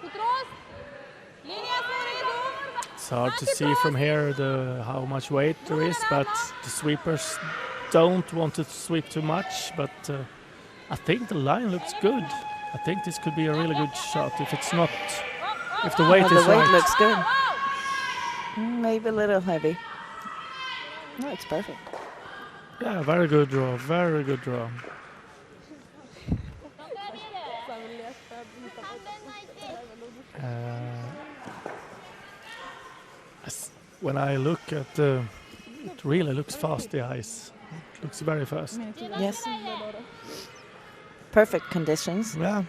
Hitrost. Linija se v redu. It's hard to see from here how much weight there is, but the sweepers don't want to sweep too much. But I think the line looks good. I think this could be a really good shot if the weight The is weight right. looks good. Maybe a little heavy. No, it's perfect. Yeah, very good draw. Very good draw. When I look at it really looks fast, the ice. It looks very fast. Yes. Perfect conditions. Yeah.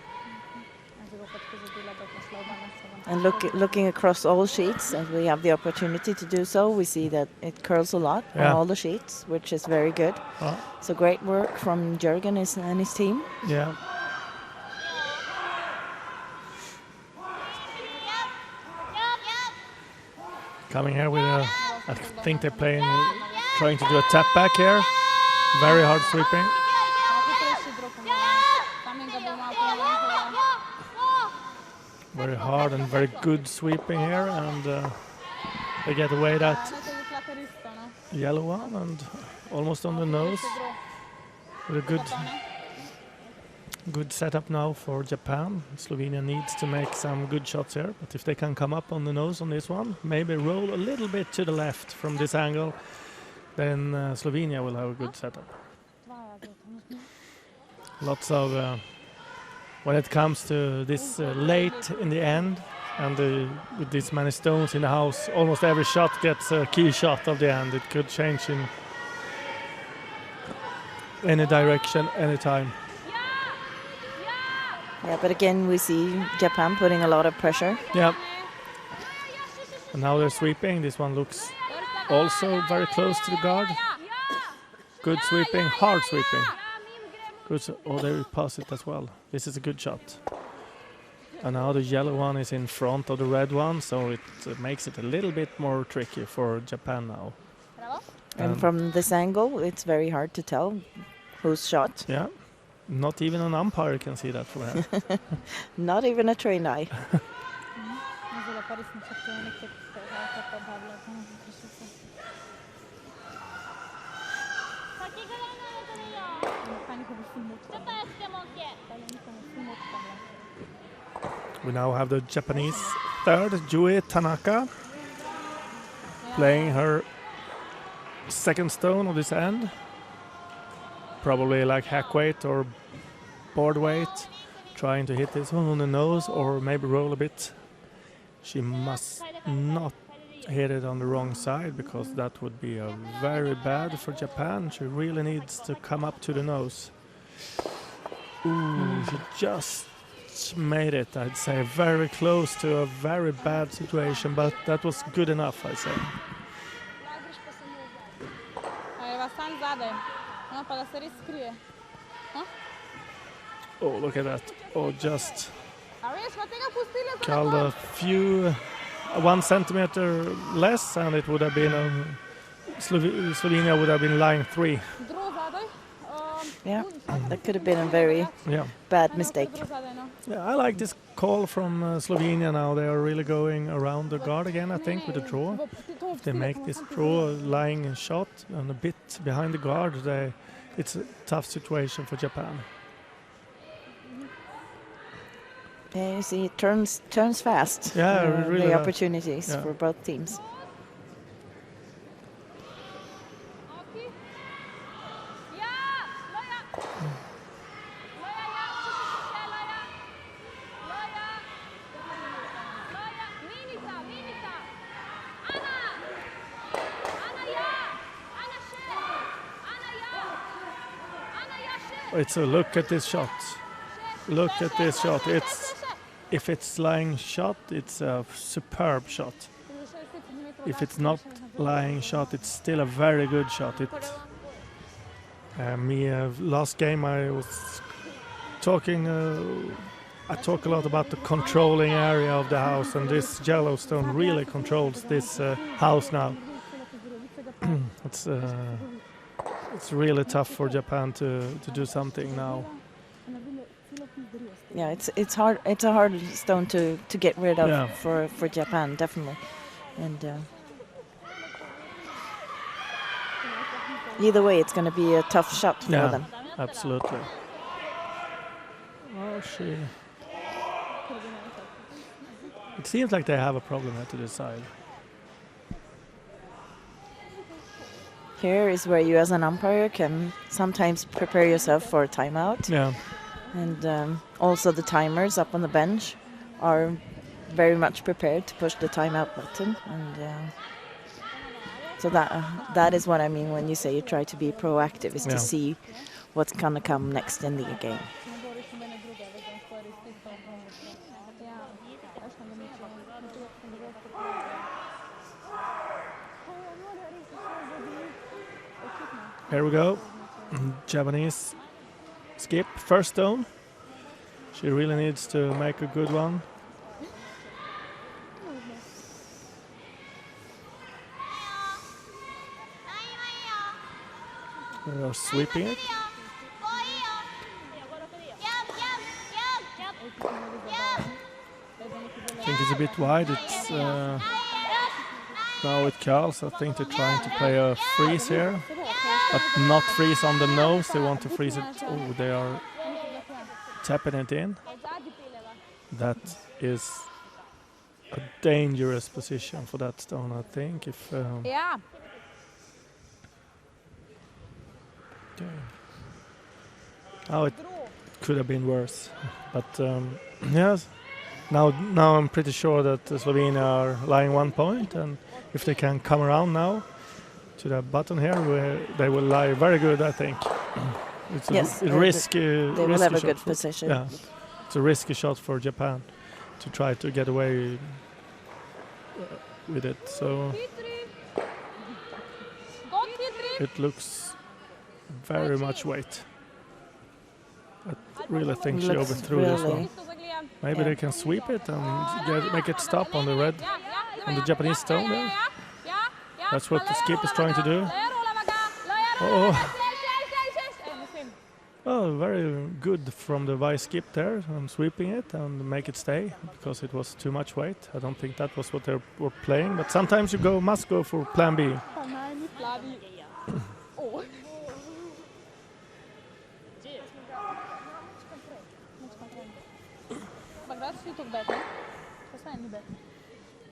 And looking across all sheets, as we have the opportunity to do so, we see that it curls a lot on all the sheets, which is very good. So great work from Jürgen and his team. Yeah. Coming here with I think they're trying to do a tap back here. Very hard sweeping. Very hard and very good sweeping here, and they get away that yellow one and almost on the nose. with a good setup now for Japan. Slovenia needs to make some good shots here, but if they can come up on the nose on this one, maybe roll a little bit to the left from this angle, then Slovenia will have a good setup. Lots of when it comes to this late in the end, and with this many stones in the house, almost every shot gets a key shot of the end. It could change in any direction, anytime. Yeah, but again, we see Japan putting a lot of pressure. Yeah. And now they're sweeping. This one looks also very close to the guard. Good sweeping, hard sweeping. Good. Oh, they pass it as well. This is a good shot. And now the yellow one is in front of the red one, so it makes it a little bit more tricky for Japan now. And from this angle, it's very hard to tell whose shot. Yeah. Not even an umpire can see that from here. Not even a trained eye. We now have the Japanese third, Jue Tanaka, playing her second stone of this end. Probably like hack weight or board weight, trying to hit this one on the nose or maybe roll a bit. She must not hit it on the wrong side, because that would be very bad for Japan. She really needs to come up to the nose. Ooh, she just made it, I'd say. Very close to a very bad situation, but that was good enough, I'd say. Oh, look at that. Oh, just called a few, 1 centimeter less, and it would have been, Slovenia would have been lying 3. Yeah, that could have been a very bad mistake. Yeah, I like this call from Slovenia now. They are really going around the guard again, I think, with the draw. If they make this draw lying shot and a bit behind the guard, it's a tough situation for Japan. Yeah, you see, it turns fast. Yeah, really the opportunities for both teams. It's a look at this shot. Look at this shot. If it's lying shot, it's a superb shot. If it's not lying shot, it's still a very good shot. Last game I was talking. I talk a lot about the controlling area of the house, and this Yellowstone really controls this house now. It's really tough for Japan to do something now. Yeah, it's hard. It's a hard stone to get rid of for Japan, definitely. And either way, it's going to be a tough shot for them. Absolutely. It seems like they have a problem here to decide. Here is where you, as an umpire, can sometimes prepare yourself for a timeout. Yeah. And also the timers up on the bench are very much prepared to push the timeout button. And so that is what I mean when you say you try to be proactive, is to see what's going to come next in the game. Here we go. Japanese skip, first stone. She really needs to make a good one. They are sweeping it. I think it's a bit wide. It's now it curls. I think they're trying to play a freeze here. but not freeze on the nose. They want to freeze it. Oh, they are tapping it in. That is a dangerous position for that stone, I think. If Ja. oh, it could have been worse, but yes. Now I'm pretty sure that Slovenia are lying 1 point, and if they can come around now to the button here, they will lie very good, I think. It's Yes, a risky. They will have a good position. Yeah, it's a risky shot for Japan to try to get away with it. So it looks very much weight. I really think she Looks overthrew this really- one. Maybe they can sweep it and make it stop on the red, on the Japanese stone there. That's what the skip is trying to do. Oh, very good from the vice skip there and sweeping it and make it stay because it was too much weight. I don't think that was what they were playing, but sometimes you must go for plan B.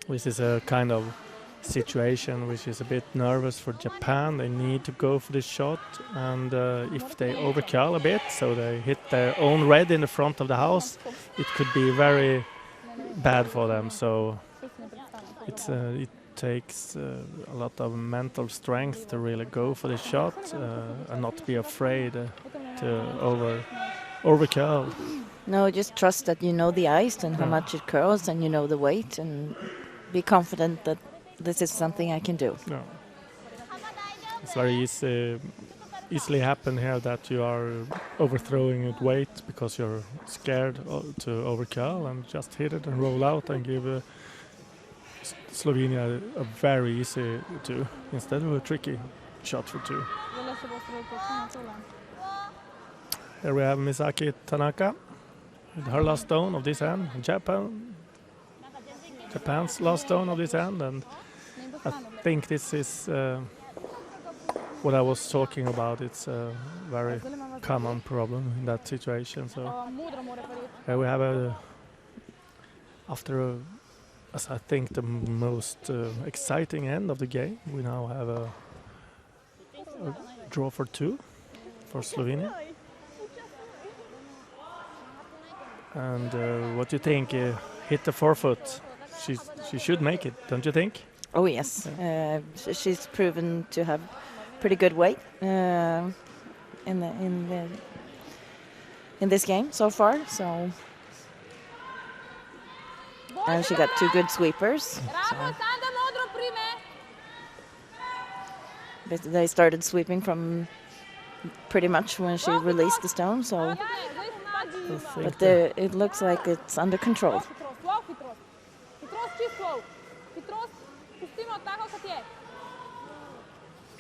This is a kind of situation which is a bit nervous for Japan. They need to go for this shot, and if they overcurl a bit, so they hit their own red in the front of the house, it could be very bad for them. So it takes a lot of mental strength to really go for this shot and not be afraid to overcurl. No, just trust that you know the ice and how much it curls, and you know the weight, and be confident that this is something I can do. No. It's very easily happen here that you are overthrowing with weight because you're scared to overcurl, and just hit it and roll out and give Slovenia a very easy 2 instead of a tricky shot for 2. Here we have Misaki Tanaka with her last stone of this end. Japan's last stone of this end, and I think this is what I was talking about. It's a very common problem in that situation. So here we have after as I think the most exciting end of the game, we now have a draw for 2 for Slovenia. And what do you think? Hit the 4-foot. She should make it, don't you think? Oh yes, she's proven to have pretty good weight in this game so far. So, and she got 2 good sweepers. So. But they started sweeping from pretty much when she released the stone. So, but it looks like it's under control.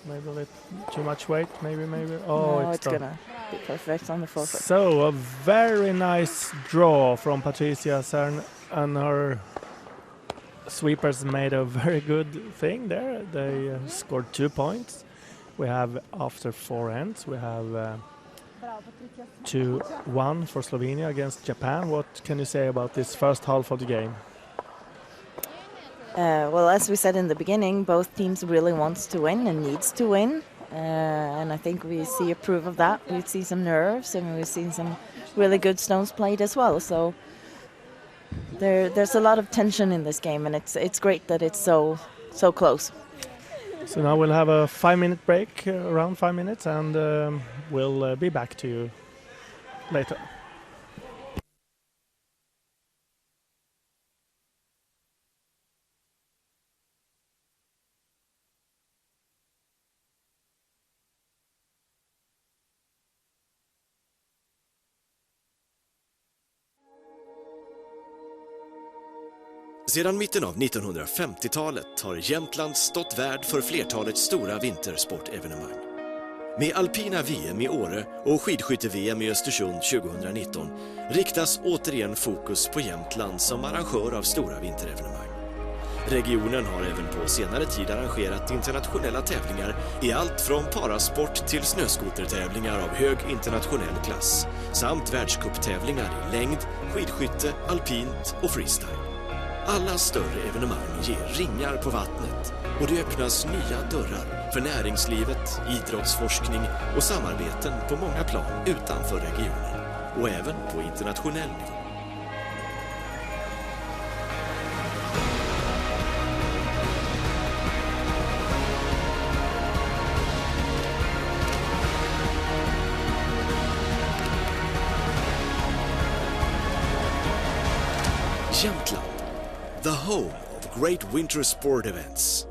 Maybe a bit too much weight, maybe. Oh, no, it's done. gonna be perfect on the 4-foot. So a very nice draw from Patricia Cern, and her sweepers made a very good thing there. They scored 2 points. We have after 4 ends, we have 2-1 for Slovenia against Japan. What can you say about this first half of the game? Well, as we said in the beginning, both teams really wants to win and needs to win. And I think we see a proof of that. We see some nerves, and we've seen some really good stones played as well. So there's a lot of tension in this game, and it's great that it's so close. So now we'll have a 5-minute break, around 5 minutes, and we'll be back to you later. Sedan mitten av 1950-talet har Jämtland stått värd för flertalet stora vintersportevenemang. Med alpina VM i Åre och skidskytte-VM i Östersund 2019 riktas återigen fokus på Jämtland som arrangör av stora vinterevenemang. Regionen har även på senare tid arrangerat internationella tävlingar i allt från parasport till snöskotertävlingar av hög internationell klass samt världscuptävlingar i längd, skidskytte, alpint och freestyle. Alla större evenemang ger ringar på vattnet och det öppnas nya dörrar för näringslivet, idrottsforskning och samarbeten på många plan utanför regionen och även på internationell nivå. Jämtland, the home of great winter sport events.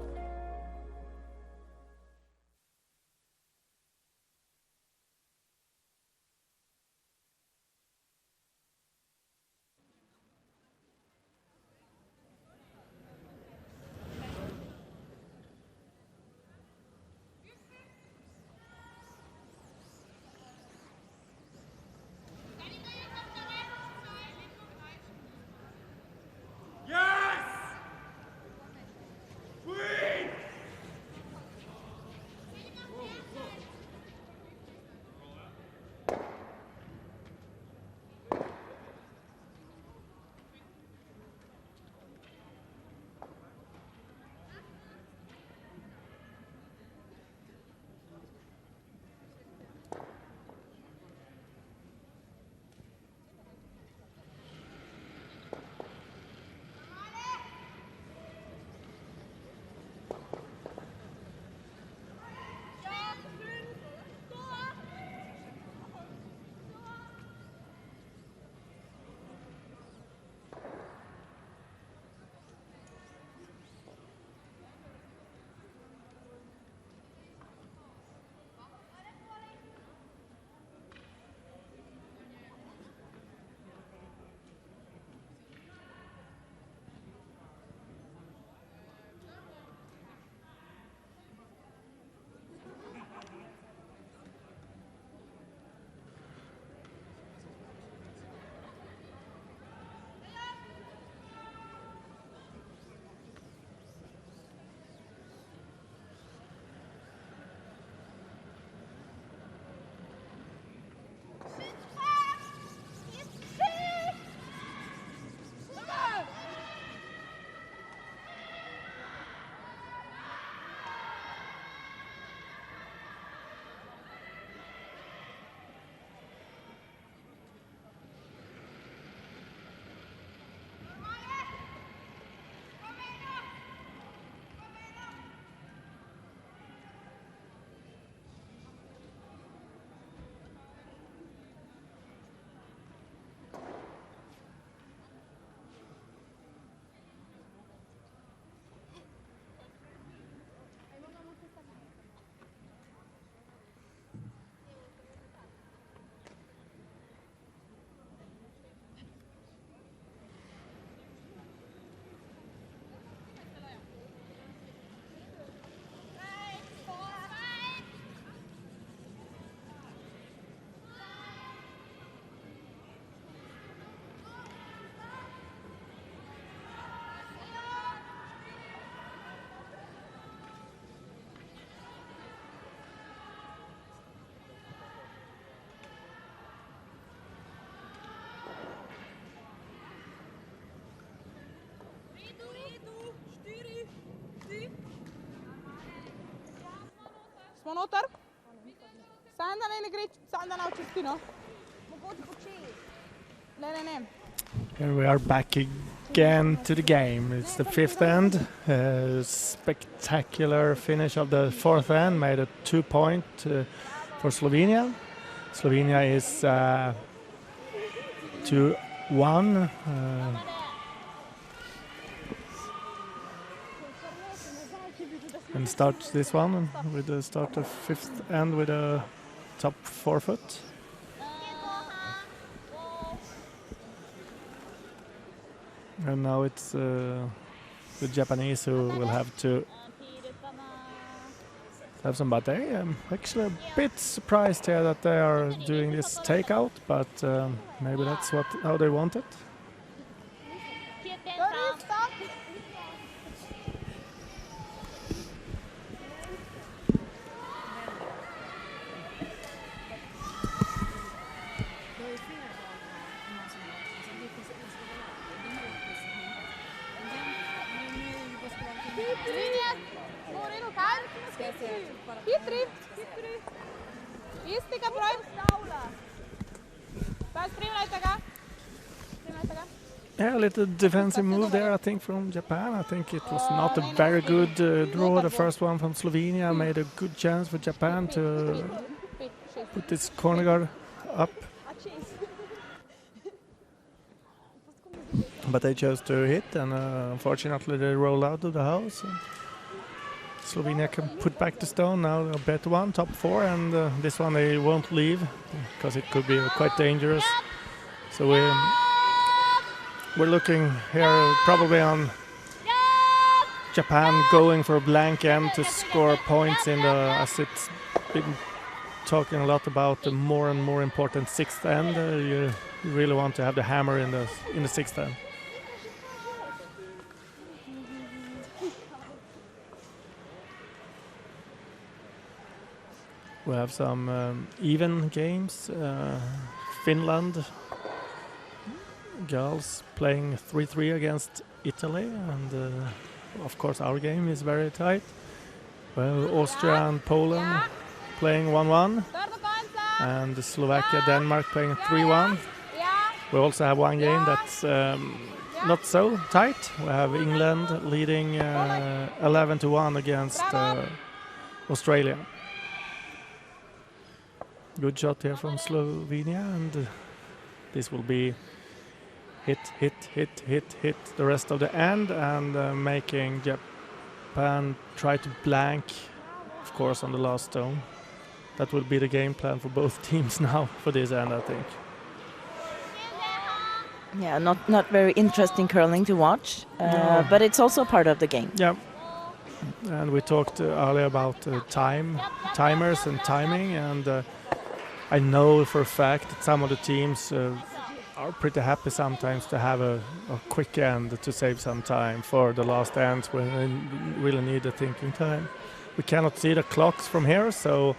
Smo noter? Samo da ne gre, samo da na očistino. Ne. Here we are back again to the game. It's the fifth end. Spectacular finish of the fourth end. Made a 2-point for Slovenia. Slovenia is 2-1. And starts this one with the start of fifth end with a top 4 foot. And now it's the Japanese who will have to have some, but I am actually a bit surprised here that they are doing this takeout, but maybe that's how they want it. Hitri. Istika broj. Sad primajte ga. Yeah, a little defensive move there, I think, from Japan. I think it was not a very good draw. The first one from Slovenia made a good chance for Japan to put this corner guard up. But they chose to hit, and unfortunately they rolled out of the house. Slovenia can put back the stone now. A better one, top 4, and this one they won't leave because it could be quite dangerous. So we're looking here probably on Japan going for a blank end to score points in the, as it's been talking a lot about the more and more important 6th end. You really want to have the hammer in the 6th end. We have some even games. Finland girls playing 3-3 against Italy, and of course our game is very tight. Well, Austria and Poland playing 1-1, and Slovakia, Denmark playing 3-1. We also have one game that's not so tight. We have England leading 11-1 against Australia. Good shot here from Slovenia, and this will be hit the rest of the end, and making Japan try to blank, of course, on the last stone. That will be the game plan for both teams now for this end, I think. Yeah, not very interesting curling to watch, No. but it's also part of the game. Yeah. And we talked earlier about timers and timing, and I know for a fact that some of the teams are pretty happy sometimes to have a quick end to save some time for the last ends when they really need the thinking time. We cannot see the clocks from here, so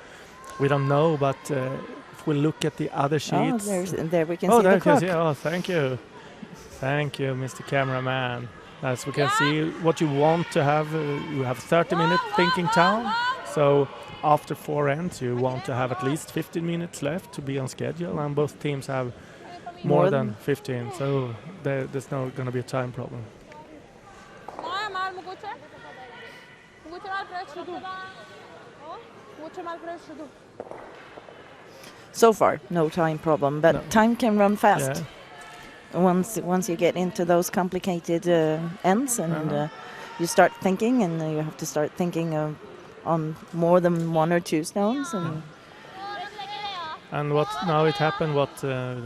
we don't know, but if we look at the other sheets... There we can see the clock. Oh, thank you. Thank you, Mr. Cameraman. As we can see what you want to have, you have 30-minute thinking time, so after 4 ends you want to have at least 15 minutes left to be on schedule, and both teams have more than 15, so there's not going to be a time problem. So far, no time problem, but No. time can run fast. Yeah. Once you get into those complicated ends, and you start thinking, and you have to start thinking on more than 1 or 2 stones. And what now it happened,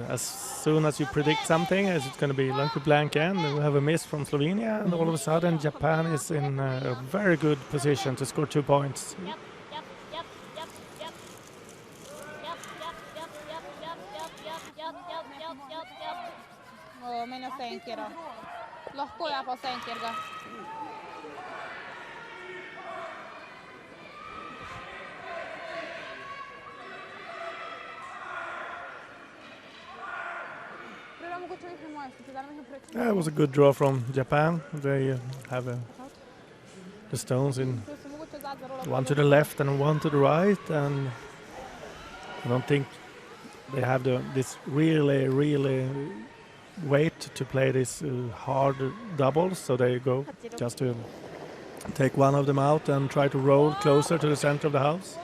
as soon as you predict something, is it going to be like a blank end, and we have a miss from Slovenia, and all of a sudden Japan is in a very good position to score 2 points. Mene senkira. Lahko ja pa senkirga. Yeah, it was a good draw from Japan. They have the stones in one to the left and one to the right, and I don't think they have this really weight to play this hard doubles, so they go just to take one of them out and try to roll closer to the center of the house.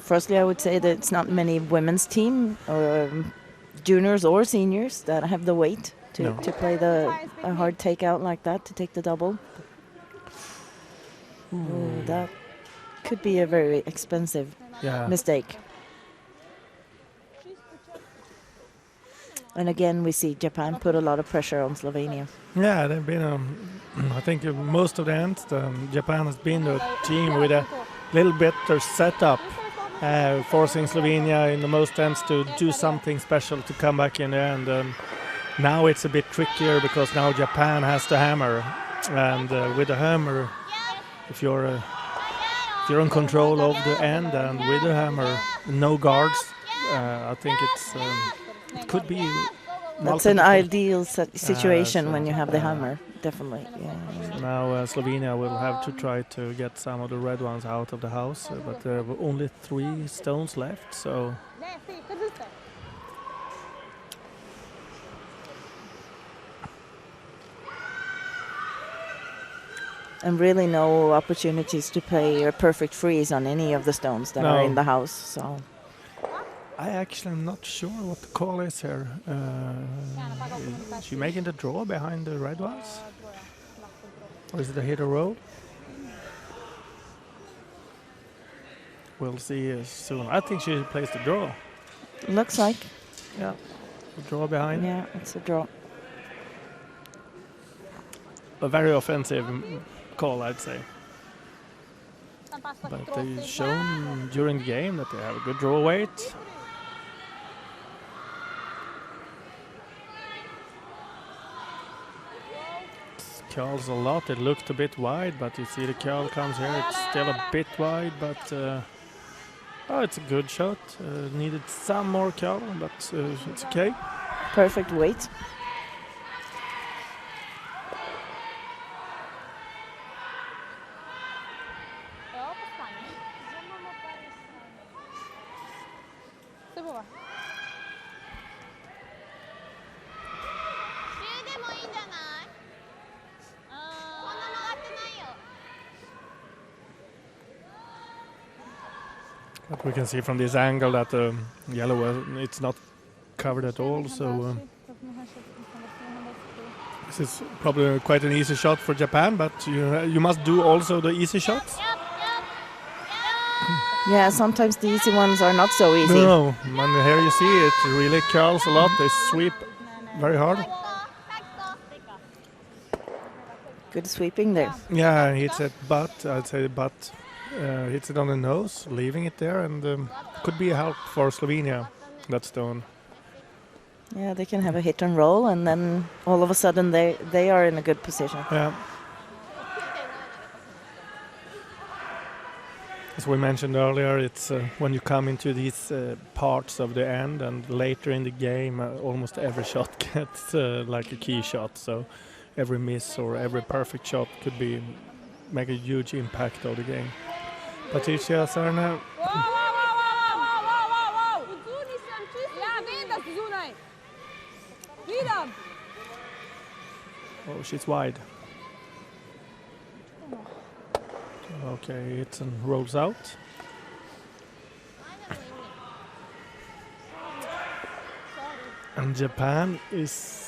Firstly, I would say that it's not many women's team, or juniors or seniors, that have the weight to play a hard takeout like that, to take the double. That could be a very expensive mistake. And again, we see Japan put a lot of pressure on Slovenia. Yeah, they've been, I think most of the ends, Japan has been the team with a little better setup, forcing Slovenia in the most ends to do something special to come back in the end. Now it's a bit trickier because now Japan has the hammer, and with the hammer, if you're in control of the end, and with the hammer, no guards, I think it could be. That's an ideal situation when you have the hammer. definitely. So now Slovenia will have to try to get some of the red ones out of the house, but there are only 3 stones left, so Sì, così stai. And really no opportunities to play a perfect freeze on any of the stones that are in the house. So I actually am not sure what the call is here. Is she making the draw behind the red ones? Or is it a hit or roll? We'll see soon. I think she plays the draw. looks like, Yeah, the draw behind. yeah, it's a draw. A very offensive call, I'd say. But they've shown during the game that they have a good draw weight. Curls a lot. It looked a bit wide, but you see the curl comes here. It's still a bit wide, but oh, it's a good shot. Needed some more curl, but it's okay. Perfect weight. But we can see from this angle that yellow, it's not covered at all. So this is probably quite an easy shot for Japan. But you must do also the easy shots. Yeah, sometimes the easy ones are not so easy. No, and here you see it really curls a lot. They sweep very hard. Good sweeping there. Yeah, hits it butt. I'd say the butt hits it on the nose, leaving it there, and could be a help for Slovenia. That stone. Yeah, they can have a hit and roll, and then all of a sudden they are in a good position. Yeah. As we mentioned earlier, it's when you come into these parts of the end and later in the game, almost every shot gets like a key shot. So every miss or every perfect shot could make a huge impact of the game. Patricia Serna. Oh, she's wide. Okay, it rolls out. And Japan is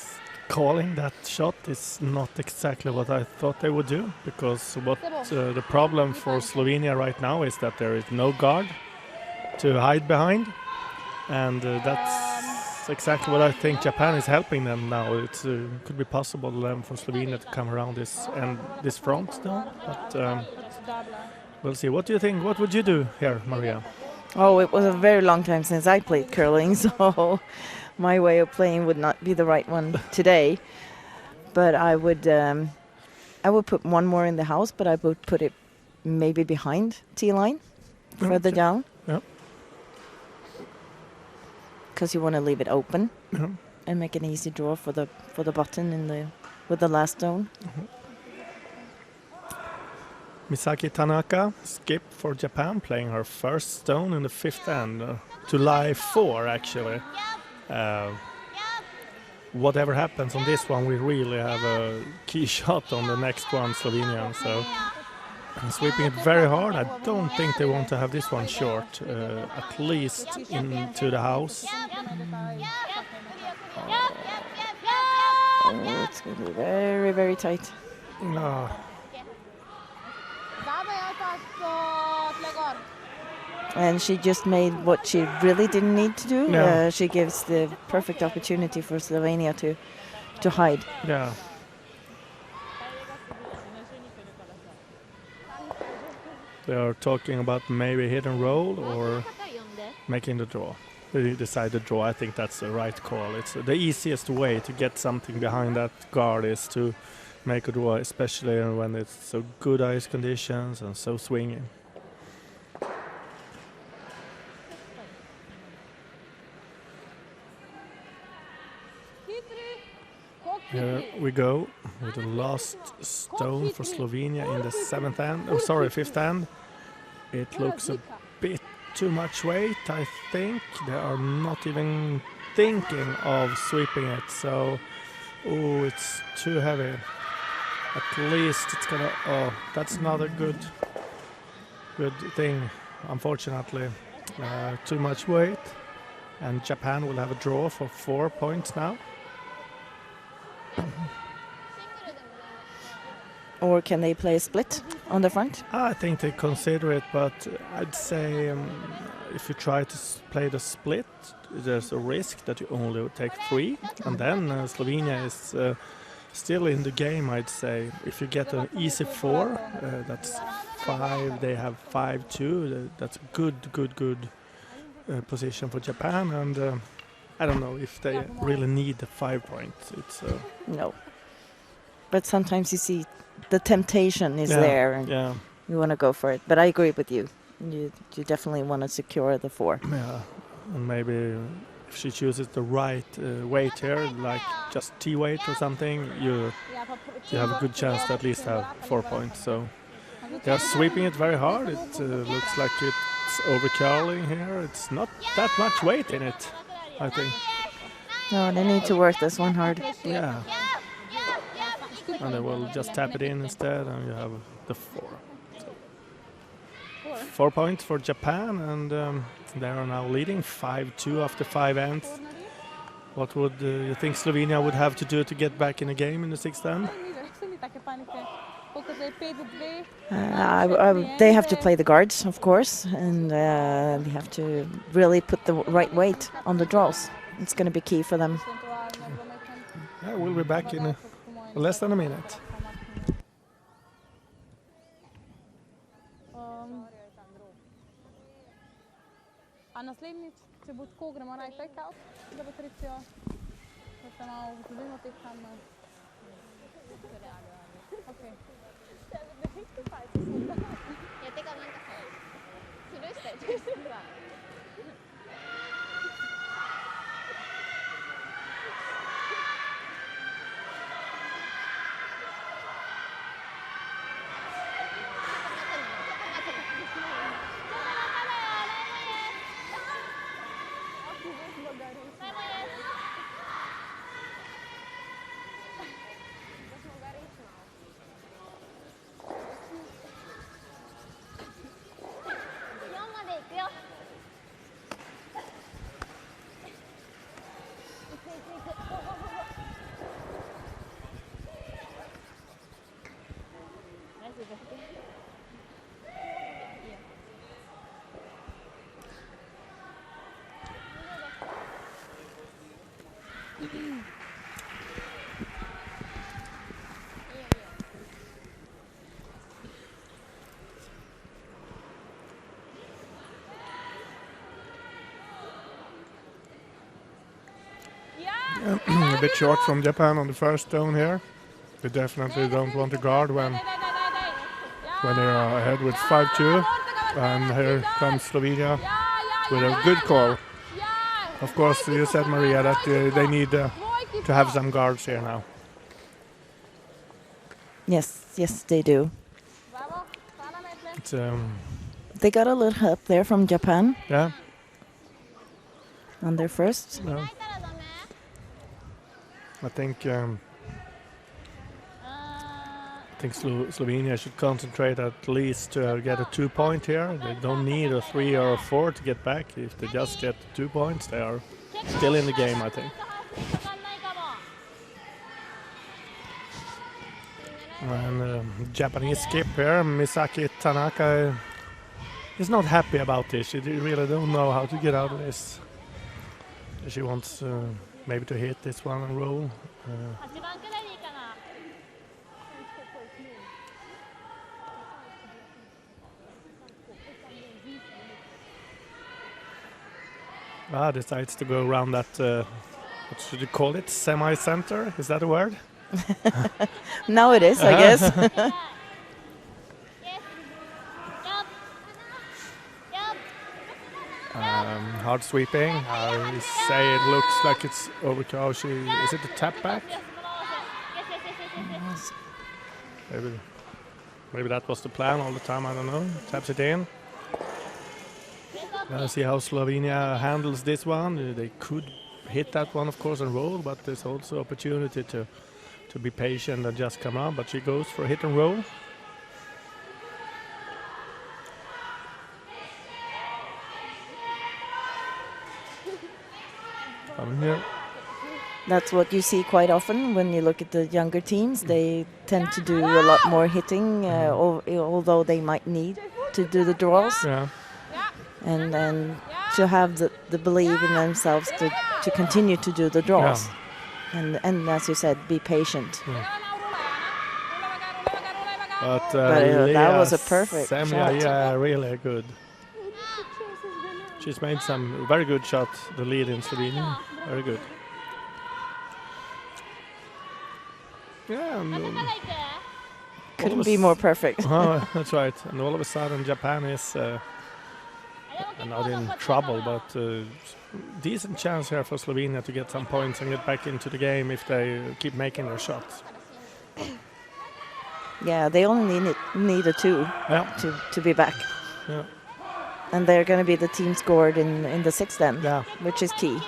calling that shot is not exactly what I thought they would do, because what the problem for Slovenia right now is that there is no guard to hide behind, and that's exactly what I think Japan is helping them now. It could be possible then for Slovenia to come around this front though, but we'll see. What do you think? What would you do here, Maria? Oh, it was a very long time since I played curling, so my way of playing would not be the right one today. But I would put one more in the house, but I would put it maybe behind T-line, further down. Yeah. Because you want to leave it open and make an easy draw for the button with the last stone. Misaki Tanaka, skip for Japan, playing her first stone in the 5th end, to lie 4 actually. Whatever happens on this one, we really have a key shot on the next one, Slovenian. So sweeping it very hard. I don't think they want to have this one short, at least into the house. Oh, it's going to be very, very tight. And she just made what she really didn't need to do. Yeah. She gives the perfect opportunity for Slovenia to hide. Yeah. They are talking about maybe hit and roll or making the draw. They decide to draw. I think that's the right call. It's the easiest way to get something behind that guard is to make a draw, especially when it's so good ice conditions and so swinging. Here we go with the last stone for Slovenia in the fifth end. It looks a bit too much weight, I think. They are not even thinking of sweeping it, so it's too heavy. At least it's gonna. Oh, that's not a good thing. Unfortunately, too much weight, and Japan will have a draw for 4 points now. Or can they play a split on the front? I think they consider it, but I'd say if you try to play the split, there's a risk that you only take 3, and then Slovenia is still in the game, I'd say. If you get an easy 4, that's 5, they have 5-2, that's a good position for Japan, and I don't know if they really need the 5 points. It's No. But sometimes you see the temptation is there, and you want to go for it. But I agree with you. You definitely want to secure the 4. Yeah, and maybe if she chooses the right weight here, like just T weight or something, you have a good chance to at least have 4 points. So they are sweeping it very hard. It looks like it's over curling here. It's not that much weight in it, I think. No, they need to work this one hard. Yeah. And they will just tap it in instead, and you have the 4. So 4 points for Japan, and they are now leading 5-2 after 5 ends. What would you think Slovenia would have to do to get back in the game in the 6th end? They have to play the guards, of course, and they have to really put the right weight on the draws. It's going to be key for them. Yeah, we'll be back in less than a minute. A naslednjič, če bo tako, gremo naj take-out za Patricijo, da se malo ugotovimo teh tam. Okay. Ja, tega manjka se. Si veste, A bit short from Japan on the first stone here. They definitely don't want to guard when they are ahead with 5-2. And here comes Slovenia with a good call. Of course, you said, Maria, that they need to have some guards here now. Yes, they do. It's, they got a little help there from Japan. Yeah. On their first. Yeah. I think Slovenia should concentrate at least to get a 2 point here. They don't need a 3 or a 4 to get back. If they just get 2 points, they are still in the game, I think. And Japanese skip here, Misaki Tanaka, is not happy about this. She really don't know how to get out of this. She wants maybe to hit this one and roll. Decides to go around that, what should you call it, semi-center? Is that a word? Now it is, I guess. Hard sweeping. I say it looks like it's over to Oshi. Is it a tap back? Maybe that was the plan all the time. I don't know. Taps it in. See how Slovenia handles this one. They could hit that one, of course, and roll, but there's also opportunity to be patient and just come on. But she goes for a hit and roll. Coming here. That's what you see quite often when you look at the younger teams. They tend to do a lot more hitting, although they might need to do the draws. Yeah. And to have the belief in themselves to continue to do the draws. Yeah. And as you said, be patient. Yeah. But that was a perfect Semja, shot. yeah, really good. She's made some very good shots, the lead in Slovenia. Very good. Yeah, and, couldn't be more perfect. Oh, that's right. And all of a sudden, Japan is not in trouble, but decent chance here for Slovenia to get some points and get back into the game if they keep making their shots. Yeah, they only need a 2 to be back. Yeah. And they're going to be the team scored in the 6th end, which is key.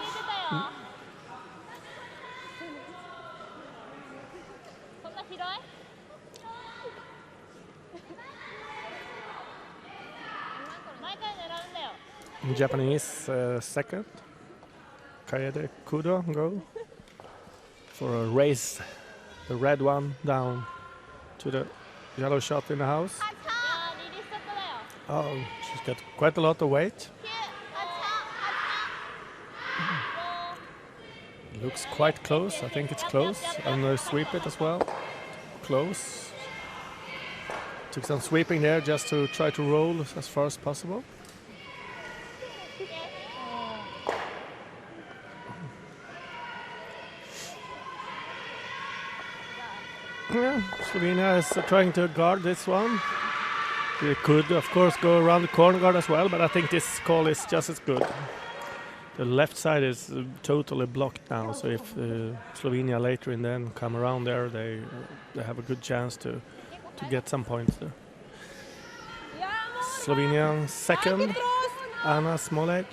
Japanese second, Kaede Kudo go for a race, the red one down to the yellow shot in the house. Oh, she's got quite a lot of weight. Looks quite close, I think it's close. And sweep it as well, close. Took some sweeping there just to try to roll as far as possible. Yeah, Slovenia is trying to guard this one. They could, of course, go around the corner guard as well, but I think this call is just as good. The left side is totally blocked now, so if Slovenia later in the end come around there, they have a good chance to get some points there. Slovenia second, Anna Smolej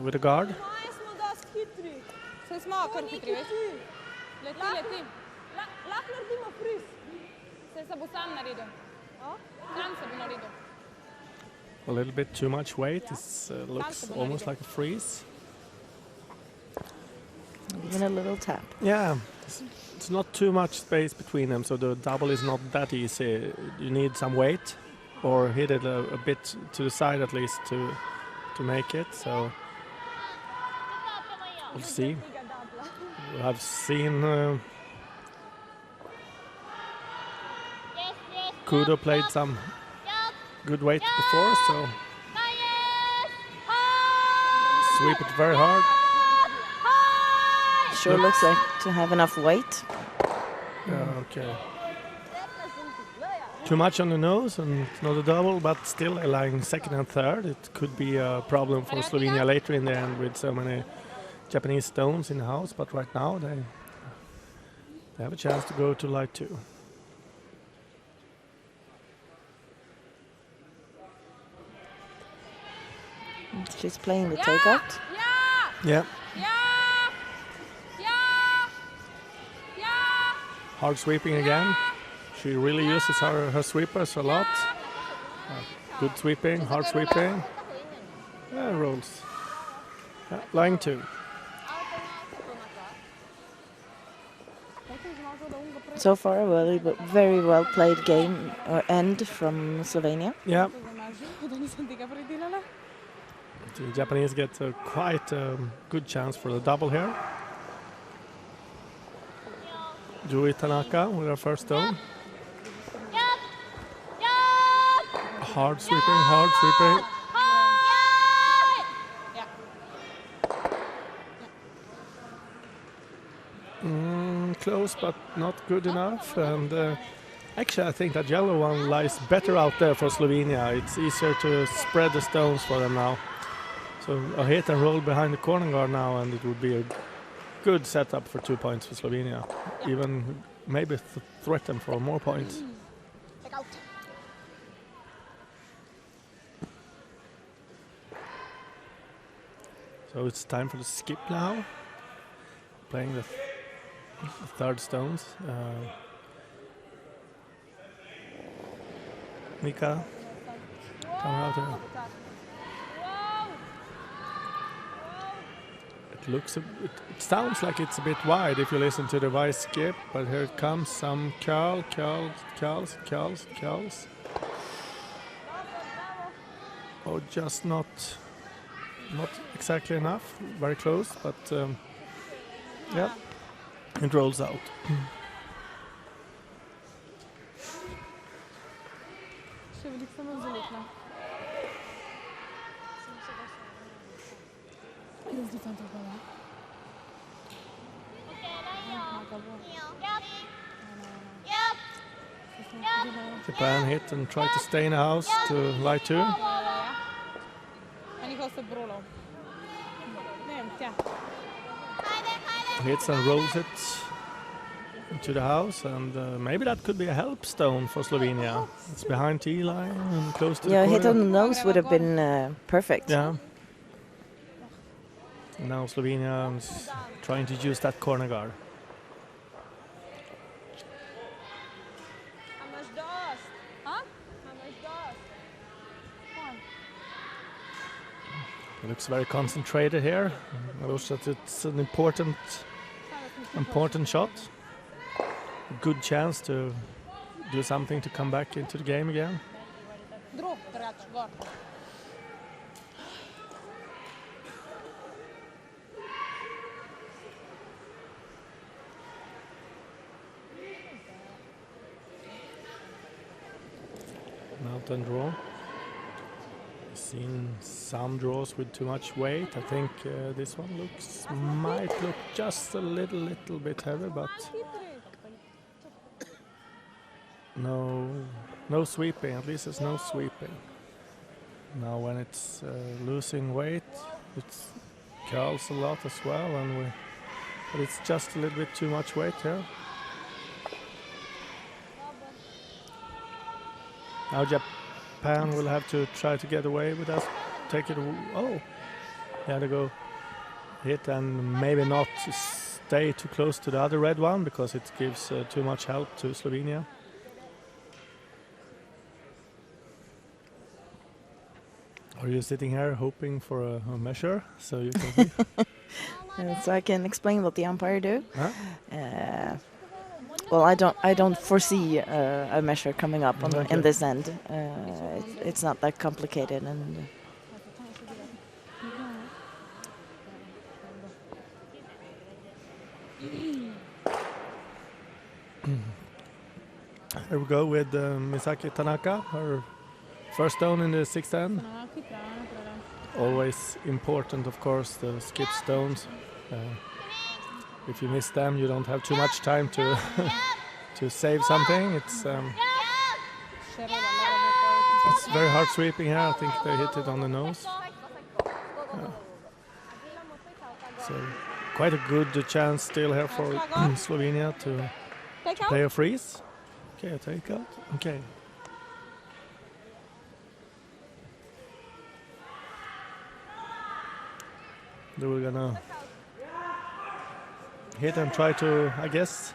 with a guard. A little bit too much weight. This looks almost like a freeze. Even a little tap. Yeah, it's not too much space between them, so the double is not that easy. You need some weight, or hit it a bit to the side at least to make it. So we'll see. I've seen Kudo played some good weight before, so sweep it very hard. Sure looks like to have enough weight. Okay. Too much on the nose and it's not a double, but still allowing second and third. It could be a problem for Slovenia later in the end with so many Japanese stones in the house, but right now they have a chance to go to light 2. She's playing the takeout. Yeah. Hard sweeping again. She really uses her sweepers a lot. Good sweeping, hard sweeping. Yeah, rolls. Line 2. So far, a very well played game or end from Slovenia. Yeah. The Japanese get quite a good chance for the double here. Jui Tanaka with her first stone. Hard sweeping, hard sweeping. Close, but not good enough. And actually, I think that yellow one lies better out there for Slovenia. It's easier to spread the stones for them now. So a hit and roll behind the corner guard now, and it would be a good setup for 2 points for Slovenia. Even maybe threaten for more points. Back out. So it's time for the skip now. Playing the third stones. Mika coming out here. It sounds like it's a bit wide if you listen to the vice skip, but here it comes some curls. Oh, just not exactly enough. Very close, but yeah, it rolls out. Ще велик съм залетна. Излитам това. Japan hit and tried to stay in the house to light 2. А никога се бролал. Не, тя. Hits and rolls it into the house, and maybe that could be a help stone for Slovenia. It's behind T line and close to Yeah, the hit corner. on the nose would have been perfect. Yeah. Now Slovenia is trying to use that corner guard. He looks very concentrated here. I wish that it's an important shot. A good chance to do something to come back into the game again. Друг, тръгач, гор. Mountain draw. Seen some draws with too much weight. I think this one might look just a little bit heavy, but no sweeping. At least there's no sweeping. Now when it's losing weight, it curls a lot as well, but it's just a little bit too much weight here. Now Japan will have to try to get away with us. Take it. Oh, yeah, they go hit and maybe not stay too close to the other red one because it gives too much help to Slovenia. Are you sitting here hoping for a measure so you can see? So I can explain what the umpire do. Huh? Well, I don't foresee a measure coming up on Okay. in this end. It's not that complicated, and Here we go with Misaki Tanaka, her first stone in the sixth end. Always important, of course, the skip stones. If you miss them, you don't have too much time to to save something. It's very hard sweeping here. I think they hit it on the nose. So quite a good chance still here for Slovenia to play a freeze. Okay, a takeout. Okay. Then we're gonna hit and try to, I guess,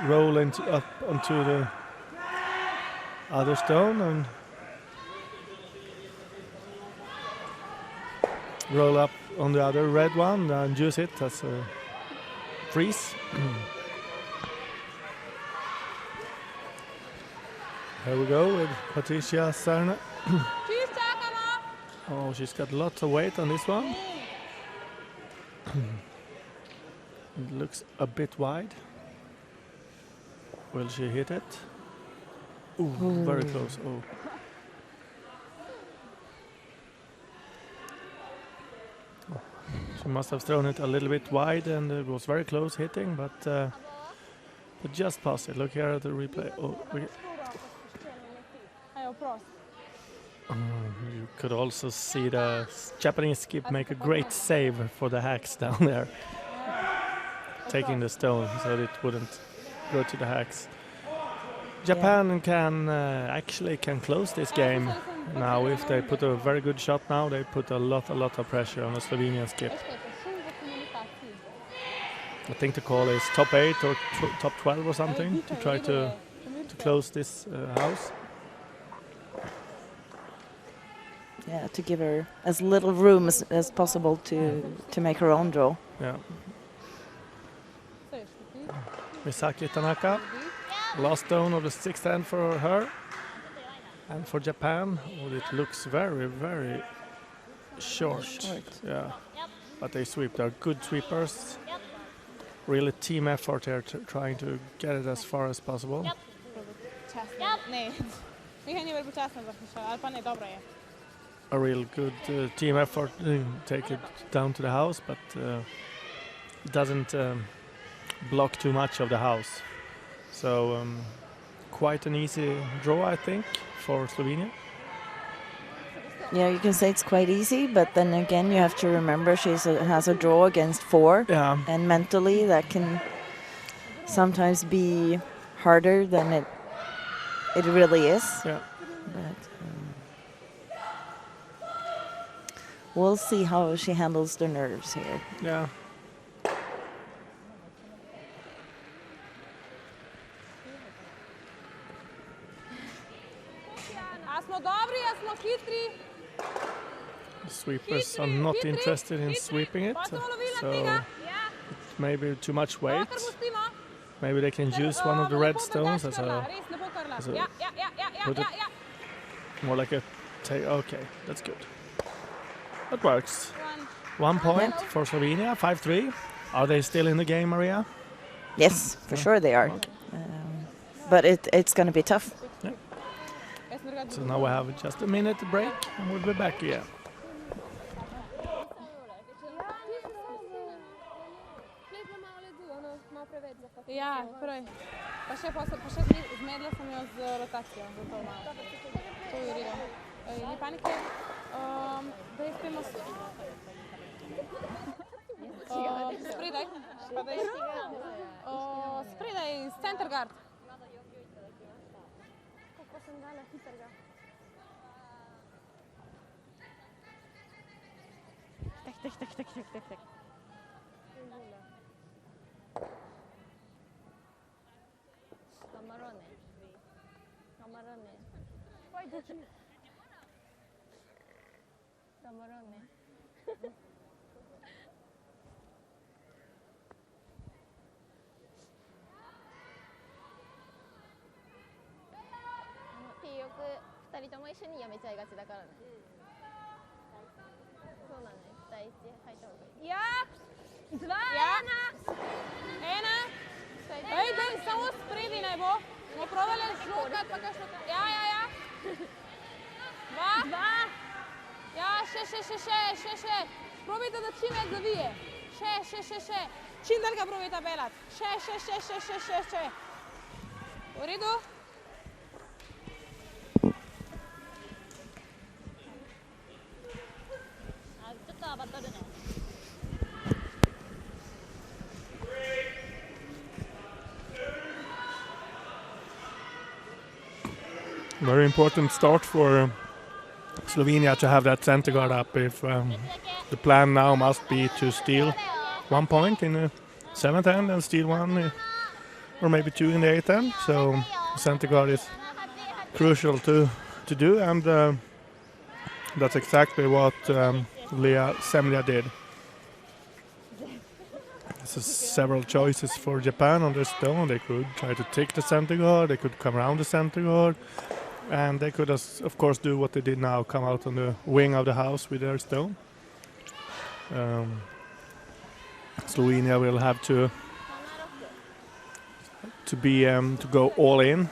roll up onto the other stone and roll up on the other red one and use it as a freeze. Here we go with Patricia Serna. Oh, she's got lots of weight on this one. It looks a bit wide. Will she hit it? Ooh, very close. Oh. She must have thrown it a little bit wide, and it was very close hitting, but just past it. Look here at the replay. Oh, you could also see the Japanese skip make a great save for the hacks down there, taking the stone so it wouldn't go to the hacks. Japan can actually close this game now. If they put a very good shot now, they put a lot of pressure on the Slovenian skip. I think the call is top 8 or top 12 or something to try to close this house. Yeah, to give her as little room as possible to make her own draw. Yeah. Misaki Tanaka, last stone of the 6th end for her. And for Japan, well, it looks very short. Yeah, but they sweep. They're good sweepers. Really team effort here, trying to get it as far as possible. A real good team effort, take it down to the house, but it doesn't block too much of the house. So quite an easy draw, I think, for Slovenia. Yeah, you can say it's quite easy, but then again, you have to remember she has a draw against 4, and mentally that can sometimes be harder than it really is. Yeah. But we'll see how she handles the nerves here. Yeah. The sweepers are not interested in sweeping it, so maybe too much weight. Maybe they can use one of the red stones as a put it more like a okay, that's good. That works. 1 point for Slovenia, 5-3. Are they still in the game, Maria? Yes, for sure they are. Okay. But it's going to be tough. Yeah. So now we have just a minute break and we'll be back again. Ja, prej. Pa še zmedla sem jo z rotacijo. To je v redu. Ni panike. Daj spemo spredaj. Spredaj, center guard. Kako sem dala hitrega. Tek. Camarone. P よく2人とも一緒にやめちゃいがちだからね。そうなのね。第一入った方がいい。Ja! 2, 1. Daj, samo spredi naj bo. Smo provali žokat, pa kakšno... Ja. 2. Ja, še. Probajte, da čim več zavije. Še. Čim dalj ga probajte pelat. Še. V redu? Very important start for Slovenia to have that center guard up. If the plan now must be to steal 1 point in the 7th end and steal 1 or maybe 2 in the 8th end. So center guard is crucial to do, and that's exactly what Lea Semlia did. There's several choices for Japan on this stone. They could try to take the center guard, they could come around the center guard, and they could, of course, do what they did now, come out on the wing of the house with their stone. Slovenia will have to go all in,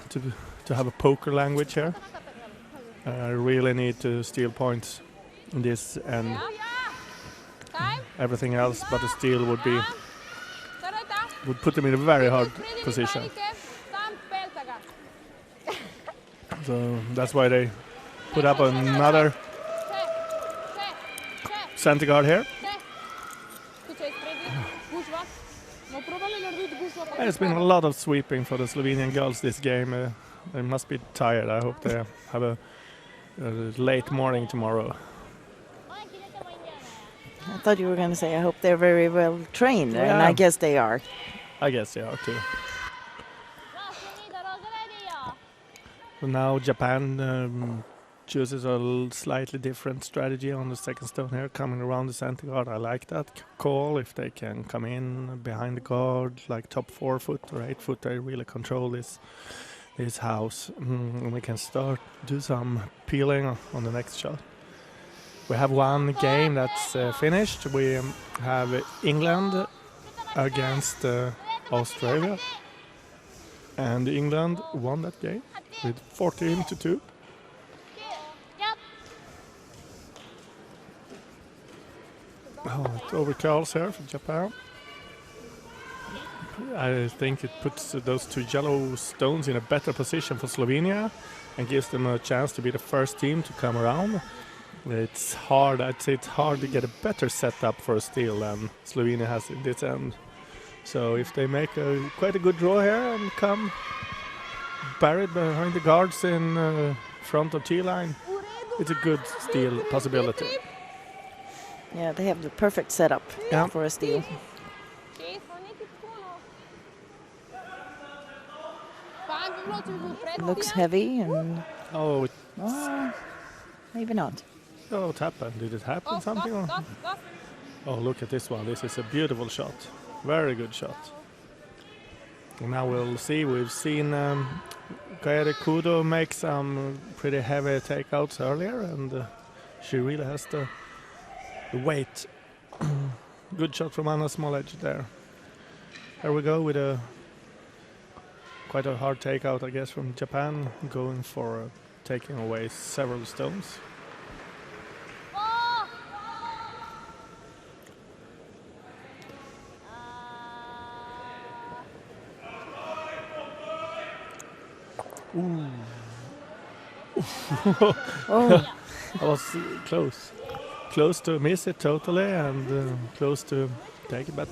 to have a poker language here. Really need to steal points in this, and everything else but the steal would put them in a very hard position. So that's why they put up another center guard here. Tu ce-ai spregit? Gușva? Mă probable le-ar gușva. It's been a lot of sweeping for the Slovenian girls this game. They must be tired. I hope they have a late morning tomorrow. I thought you were going to say, I hope they're very well trained, and Yeah. I guess they are. I guess they are too. So now Japan chooses a slightly different strategy on the second stone here, coming around the center guard. I like that call. If they can come in behind the guard, like top 4 foot or 8 foot, they really control this house. And we can start do some peeling on the next shot. We have one game that's finished. We have England against Australia, and England won that game with 14-2. Oh, it overcalls here for Japan. I think it puts those 2 yellow stones in a better position for Slovenia and gives them a chance to be the first team to come around. It's hard. I'd say it's hard to get a better setup for a steal than Slovenia has in this end. So if they make quite a good draw here and come buried behind the guards in front of T-line, it's a good steal possibility. Yeah, they have the perfect setup for a steal. Looks heavy and Oh, maybe not. oh, what happened? Did it happen something? Or? Oh, look at this one. This is a beautiful shot. Very good shot. And now we'll see. We've seen Kaede Kudo make some pretty heavy takeouts earlier, and she really has the weight. Good shot from Anna Smolej there. Here we go with quite a hard takeout, I guess, from Japan, going for taking away several stones. Ooh. Oh, I was close to miss it totally, and close to take it, but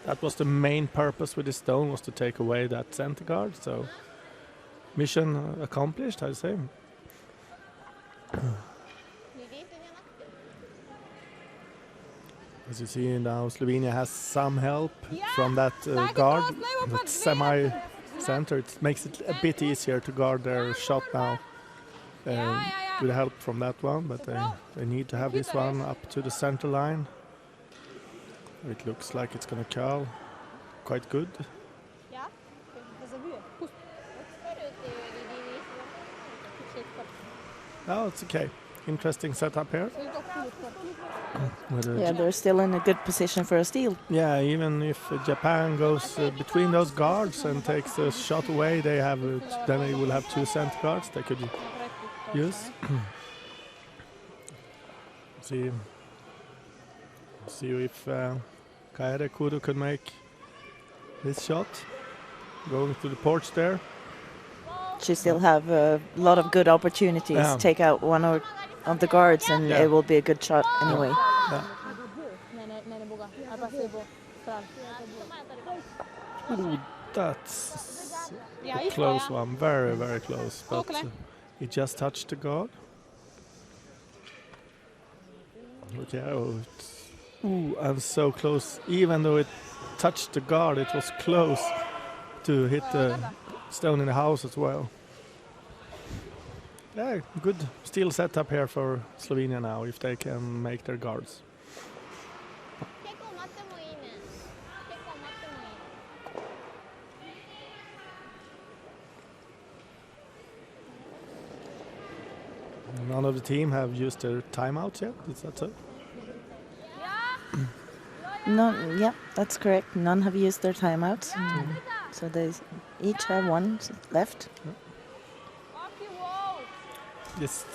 that was the main purpose with the stone, was to take away that center guard. So mission accomplished, I'd say. As you see now, Slovenia has some help from that guard, that semi-center. It makes it a bit easier to guard their shot now. With help from that one, but they need to have this one up to the center line. It looks like it's going to curl quite good. Oh, it's okay. Interesting setup here. yeah, they're still in a good position for a steal. Yeah, even if Japan goes between those guards and takes a shot away, then they will have 2 center guards they could use. See if Kaede Kudo could make this shot. Going to the porch there. She still have a lot of good opportunities to take out one of the guards, and it will be a good shot anyway. Yeah. Ooh, that's a close one. Very, very close. But he just touched the guard. Okay, ooh, and so close. Even though it touched the guard, it was close to hit the stone in the house as well. Yeah, good steal setup here for Slovenia now, if they can make their guards. None of the team have used their timeout yet, is that so? No, yeah, that's correct. None have used their timeouts. So they each have one left. This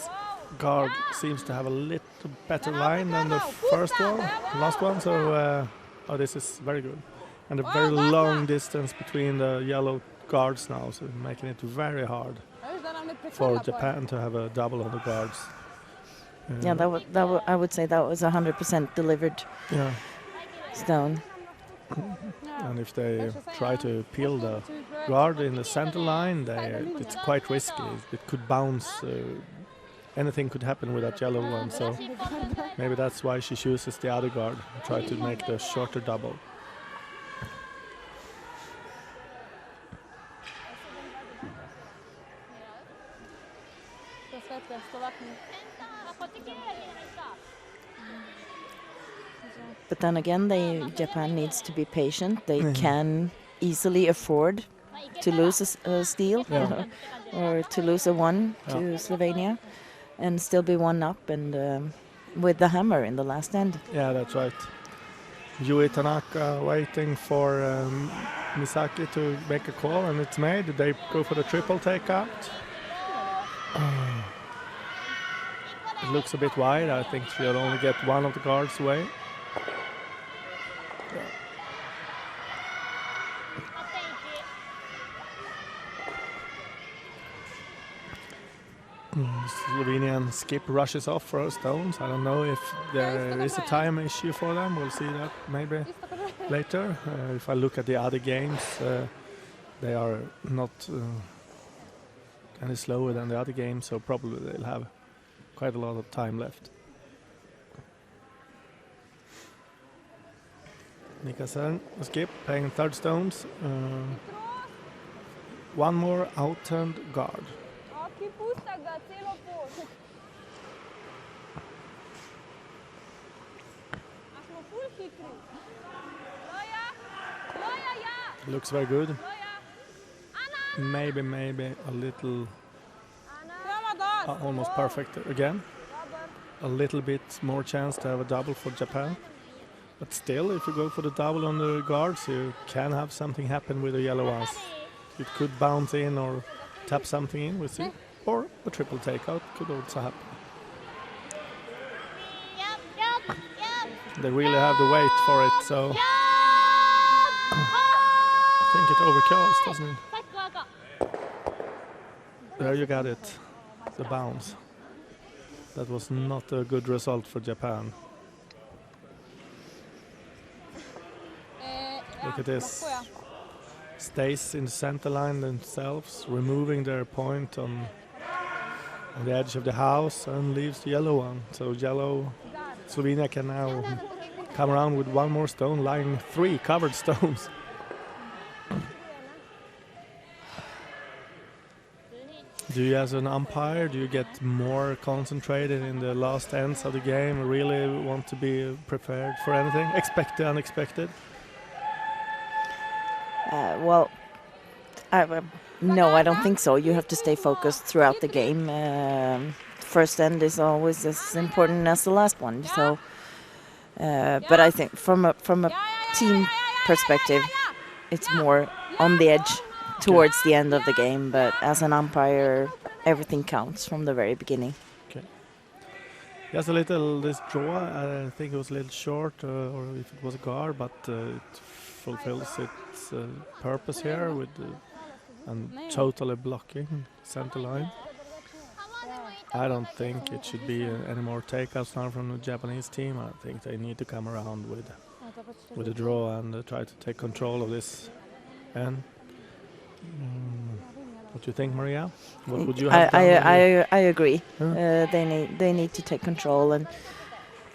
guard seems to have a little better line than the last one, so this is very good. And a very long distance between the yellow guards now, so making it very hard for Japan to have a double on the guards. Yeah, I would say that was 100% delivered Yeah. stone. And if they try to peel the guard in the center line, it's quite risky. It could bounce. Anything could happen with that yellow one. So maybe that's why she chooses the other guard. Try to make the shorter double. But then again, Japan needs to be patient. They can easily afford to lose a steal or to lose a one to Slovenia and still be one up and with the hammer in the last end. Yeah, that's right. Yui Tanaka waiting for Misaki to make a call, and it's made. They go for the triple takeout. It looks a bit wide. I think she'll only get one of the guards away. Slovenian skip rushes off for her stones. I don't know if there is a time issue for them. We'll see that maybe later. If I look at the other games, they are not any slower than the other games, so probably they'll have quite a lot of time left. Nikasen, skip, playing third stones. One more outturned guard. Looks very good. Maybe a little almost perfect again. A little bit more chance to have a double for Japan. But still, if you go for the double on the guards, you can have something happen with the yellow ones. It could bounce in or tap something in, we'll see. Or a triple takeout could also happen. They really have the weight for it, so I think it overcurls, doesn't it? There you got it, the bounce. That was not a good result for Japan. Look at this. Stays in the center line themselves, removing their point on the edge of the house and leaves the yellow one. So yellow, Slovenia can now come around with one more stone, lying 3 covered stones. Do you, as an umpire, do you get more concentrated in the last ends of the game? Really want to be prepared for anything? Expect the unexpected? Well, no, I don't think so. You have to stay focused throughout the game. First end is always as important as the last one. So, but I think from a team perspective, it's more on the edge towards the end of the game. But as an umpire, everything counts from the very beginning. Okay. Just this draw. I think it was a little short, or if it was a guard, but it fulfills its purpose here with and totally blocking center line. I don't think it should be any more takeouts now from the Japanese team. I think they need to come around with a draw and try to take control of this. And what do you think, Maria? What would you have done? I agree. Huh? They need to take control and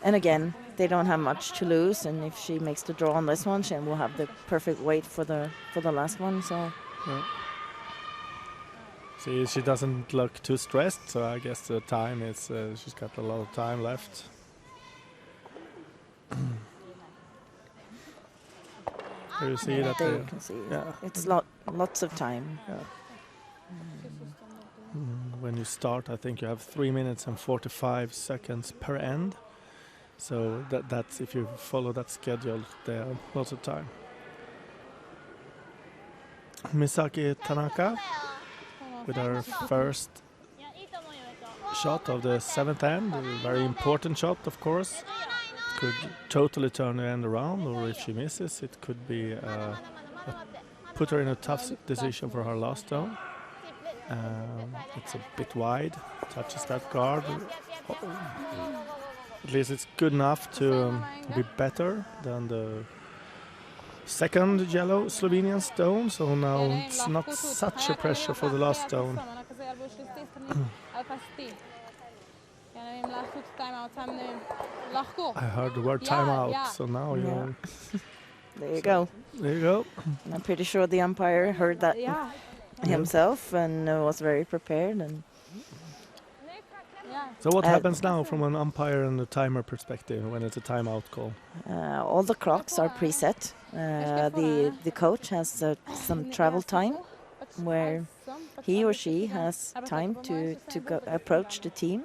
again, they don't have much to lose, and if she makes the draw on this one, she will have the perfect weight for the last one. So. Yeah. See, she doesn't look too stressed, so I guess the time is she's got a lot of time left. You see that there you can see it's lots of time. Yeah. When you start, I think you have 3 minutes and 45 seconds per end. So that's if you follow that schedule, there are lots of time. Misaki Tanaka with her first shot of the 7th end, a very important shot, of course. Could totally turn the end around, or if she misses, it could be put her in a tough decision for her last stone. It's a bit wide, touches that guard At least it's good enough to be better than the second yellow Slovenian stone, so now it's not such a pressure for the last stone. I heard the word timeout, so now you... There you go. There you go. I'm pretty sure the umpire heard that himself and was very prepared. And So what happens now from an umpire and a timer perspective when it's a timeout call? all the clocks are preset. The coach has some travel time where he or she has time to go approach the team.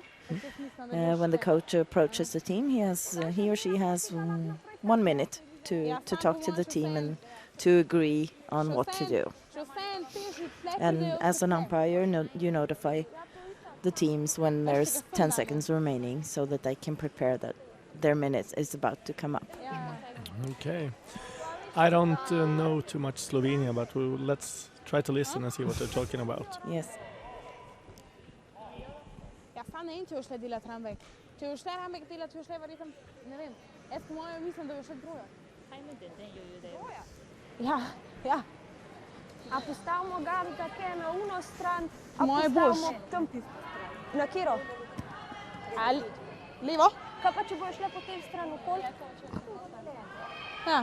When the coach approaches the team, he or she has 1 minute to talk to the team and to agree on what to do. And as an umpire, you notify the teams when there's 10 seconds remaining so that they can prepare that their minute is about to come up. Okay. I don't know too much Slovenia, but let's try to listen and see what they're talking about. Yes. Če boš šla tramvaj. Če boš šla tramvaj, če boš šla verjetno, ne vem. Jaz po mojem mislim, da boš šla druga. Ja. A postavimo Gavita kje na uno stran, a postavimo tam na kiro? Ali levo? Kaj pa če boš šla po tej stran okoli? Ja.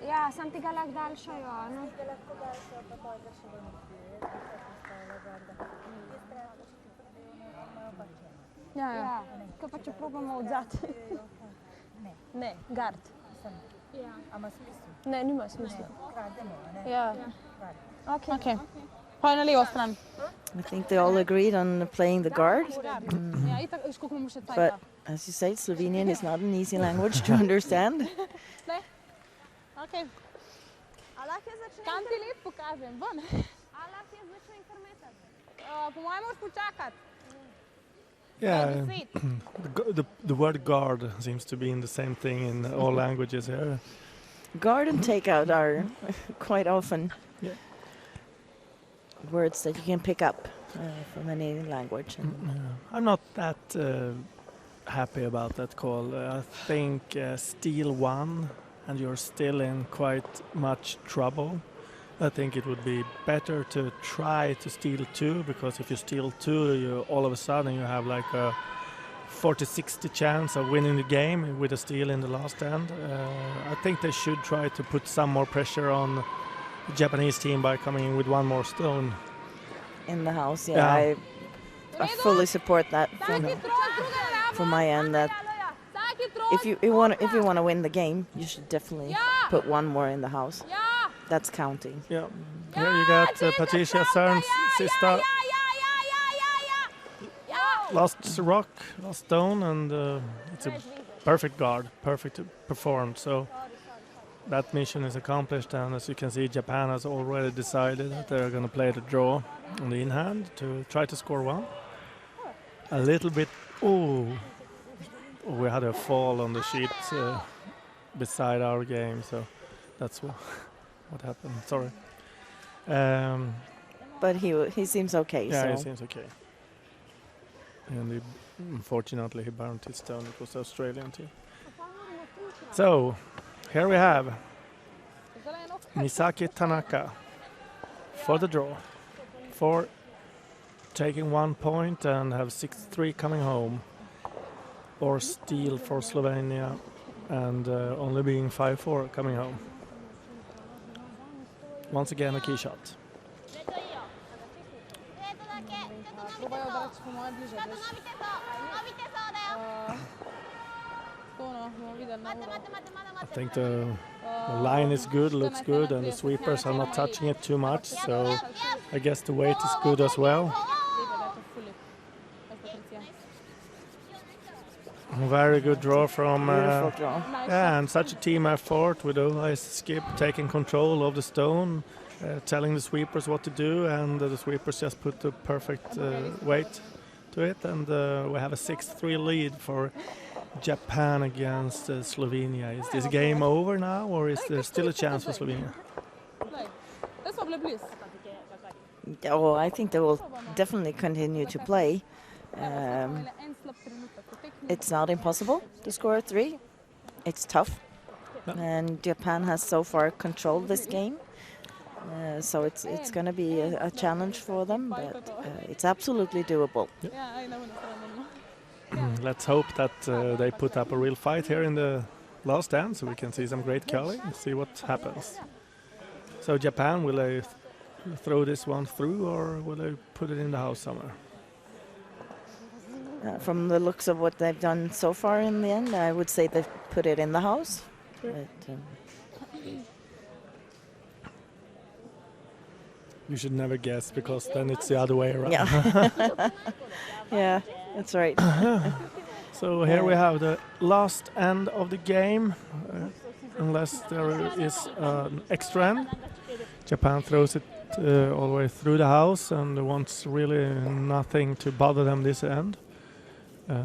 Ja, sam tega lahko daljšajo, no? Ja. Kaj pa če probamo odzad? Ne, gard. Ne, nima smisla. Ja. Okay. Pa na levo stran. I think they all agreed on playing the guard. Ja, itak, koliko bomo še But as you say, Slovenian is not an easy language to understand. Okay. Kam ti lep pokažem? Ven. Po mojem moraš počakati. Yeah, the word guard seems to be in the same thing in all languages here. Guard and takeout are quite often words that you can pick up from any language. I'm not that happy about that call. I think steal one and you're still in quite much trouble. I think it would be better to try to steal two, because if you steal two, all of a sudden you have like a 40-60 chance of winning the game with a steal in the last end. I think they should try to put some more pressure on the Japanese team by coming in with one more stone. In the house, I fully support that from my end. That if you want to win the game, you should definitely put one more in the house. That's counting. Yeah. Here you got Patricia Cern's sista. Last rock, last stone, and it's a perfect guard, perfect performed. So that mission is accomplished, and as you can see, Japan has already decided that they're going to play the draw on the in-hand to try to score one. A little bit. We had a fall on the sheet beside our game, so that's what happened. Sorry. But he seems okay. Yeah, he seems okay. And unfortunately he burned his stone. It was the Australian team. So here we have Misaki Tanaka for the draw, for taking 1 point and have 6-3 coming home, or steal for Slovenia and only being 5-4 coming home. Once again a key shot. I think the line is good, looks good, and the sweepers are not touching it too much, so I guess the weight is good as well. Very good draw from Beautiful draw. and such a team effort with a skip taking control of the stone, telling the sweepers what to do, and the sweepers just put the perfect weight to it, and we have a 6-3 lead for Japan against Slovenia. Is this game over now, or is there still a chance for Slovenia? Oh, I think they will definitely continue to play. It's not impossible to score 3. It's tough. And Japan has so far controlled this game. So it's going to be a challenge for them, but it's absolutely doable. Let's hope that they put up a real fight here in the last end, so we can see some great curling and see what happens. So Japan, will they throw this one through, or will they put it in the house somewhere? From the looks of what they've done so far in the end, I would say they've put it in the house. But, you should never guess, because then it's the other way around. Yeah, yeah, that's right. So here we have the last end of the game, unless there is an extra end. Japan throws it all the way through the house and wants really nothing to bother them this end.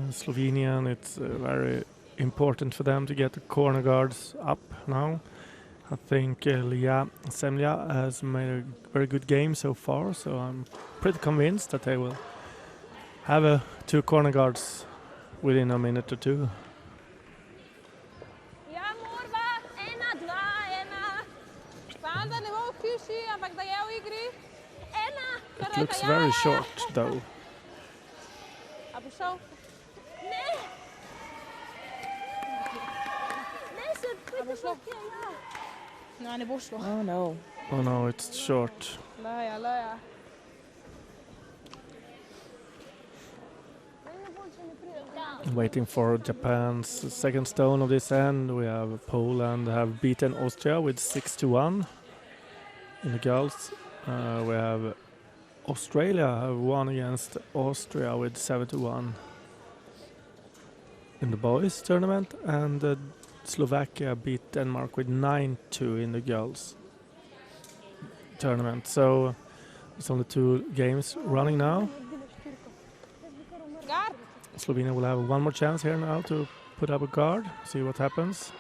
Slovenian, it's very important for them to get the corner guards up now. I think Lia Semlja has made a very good game so far, so I'm pretty convinced that they will have 2 corner guards within a minute or 2. It looks very short though. Oh no. Oh no, it's short. Waiting for Japan's second stone of this end. We have Poland have beaten Austria with 6-1 in the girls. We have Australia have won against Austria with 7-1 in the boys tournament, and Slovakia beat Denmark with 9-2 in the girls tournament. So it's only 2 games running now. Slovenia will have one more chance here now to put up a guard, see what happens.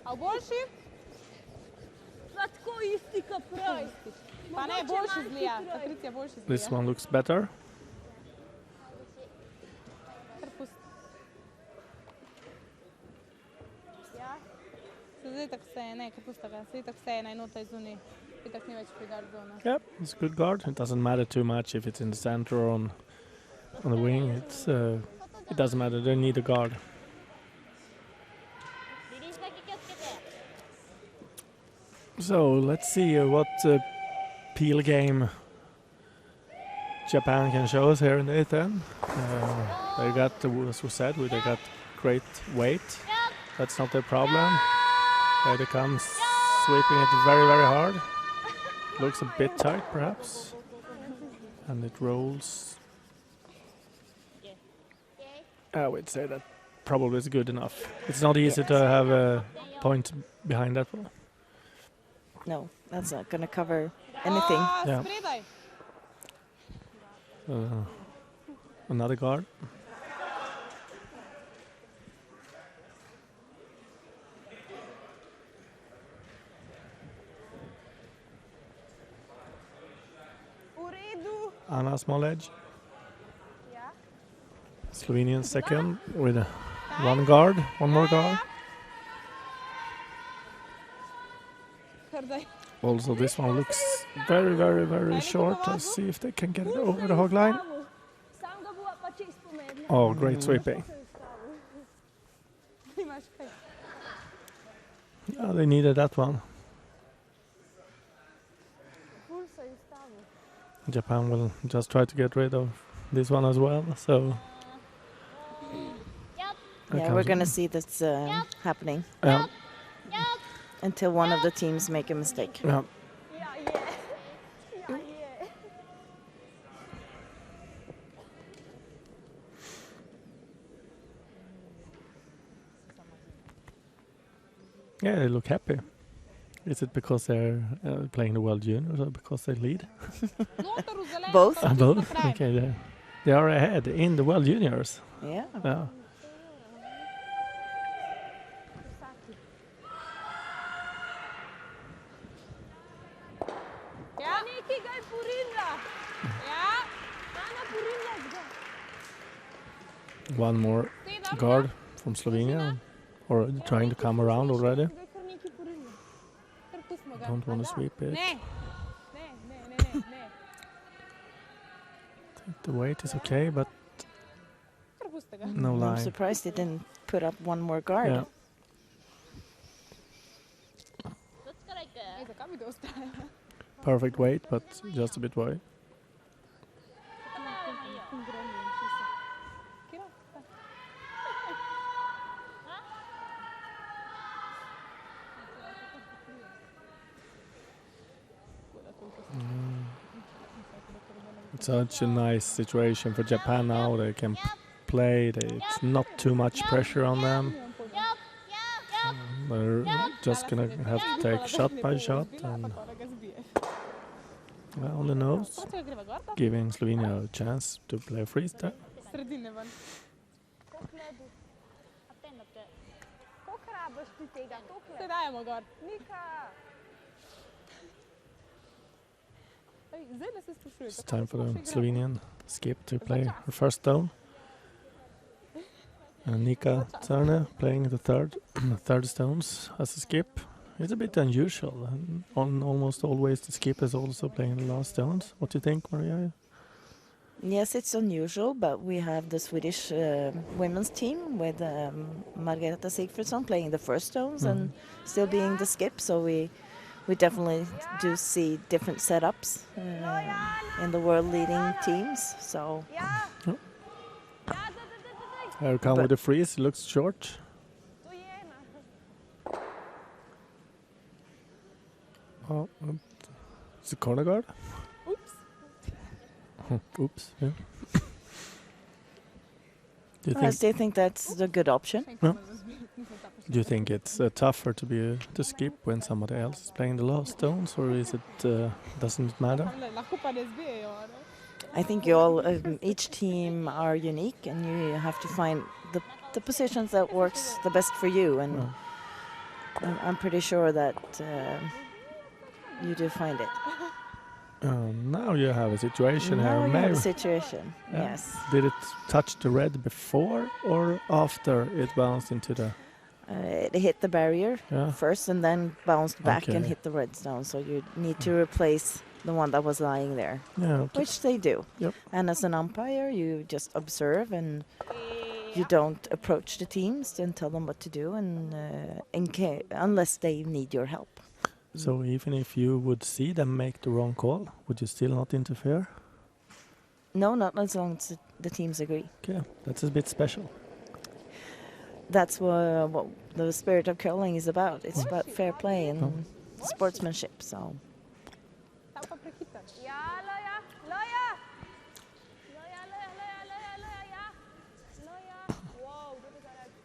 A boljši? Tako isti kot prej. Pa ne, boljši zlija. Patricija boljši zlija. This one looks better. Zdaj tako vse je, ne, kaj pusta ga. Zdaj tako vse je, naj nota izuni. Zdaj tako ni več pri guard zona. Yep, it's a good guard. It doesn't matter too much if it's in the center or on the wing. It doesn't matter. They need a guard. So let's see what peel game Japan can show us here in the 8th end. They got, as we said, they got great weight. That's not their problem. Here they come sweeping it very, very hard. Looks a bit tight, perhaps. And it rolls. I would say that probably is good enough. It's not easy to have a point behind that one. No, that's not going to cover anything. Yeah. Another guard. Anna small edge. Slovenian second with one guard, one more guard. Also, this one looks very, very, very short. Let's see if they can get it over the hog line. Oh, great sweeping. Yeah, they needed that one. Japan will just try to get rid of this one as well. So yeah, we're going to see this happening until one of the teams make a mistake. Yeah. Yeah, they look happy. Is it because they're playing the World Juniors or because they lead? Both. Both? Okay, they are ahead in the World Juniors. Yeah. Yeah. Ja, neki ga je porinila. Ja. Ana porinila zga. One more guard from Slovenia, or trying to come around already. Ga je kar neki porinila. Kar pustimo ga. Don't want to sweep it. Ne. Ne. I think the weight is okay, but Kar pusti ga. no I'm line. surprised they didn't put up one more guard. Yeah. Ej, zakaj bi to ostalo? Perfect weight, but just a bit wide. Kira? It's such a nice situation for Japan now. They can play. It's not too much pressure on them. They're just gonna have to take shot by shot and on the nose, giving Slovenia a chance to play freestyle. Sredine ven. Koliko rabiš ti tega? Se dajemo gor. Nika! Ej, zdaj ne se sprašuje. It's time for the Slovenian skip to play her first stone. And Nika Turner playing the third stones as a skip. It's a bit unusual. Almost always the skip is also playing the last stones. What do you think, Maria? Yes, it's unusual, but we have the Swedish women's team with Margareta Sigfridsson playing the first stones and still being the skip. So we definitely do see different setups in the world-leading teams. So Here come with the freeze. Looks short. Oh, it's a corner guard. Oops. Oops. Yeah. Do you I think? still think that's a good option. Do you think it's tougher to be to skip when somebody else is playing the last stones, or is it doesn't it matter? Lahko pa ne zbijejo, ne? I think you all, each team are unique, and you have to find the positions that works the best for you. And I'm pretty sure that you do find it. Now you have a situation Now here. you have a Maybe- situation. Yeah. Yes. Did it touch the red before or after it bounced into the? It hit the barrier Yeah. first, and then bounced back and Okay. hit the red stone. So you need to replace the one that was lying there, Yeah. Okay. which they do. Yep. And as an umpire, you just observe and you don't approach the teams and tell them what to do, and unless they need your help. So even if you would see them make the wrong call, would you still not interfere? No, not as long as the teams agree. Okay, that's a bit special. That's what the spirit of curling is about. It's about fair play and sportsmanship. So Tam pa prehitaš. Ja, Loja, Loja! Wow, kdo bi zaradi?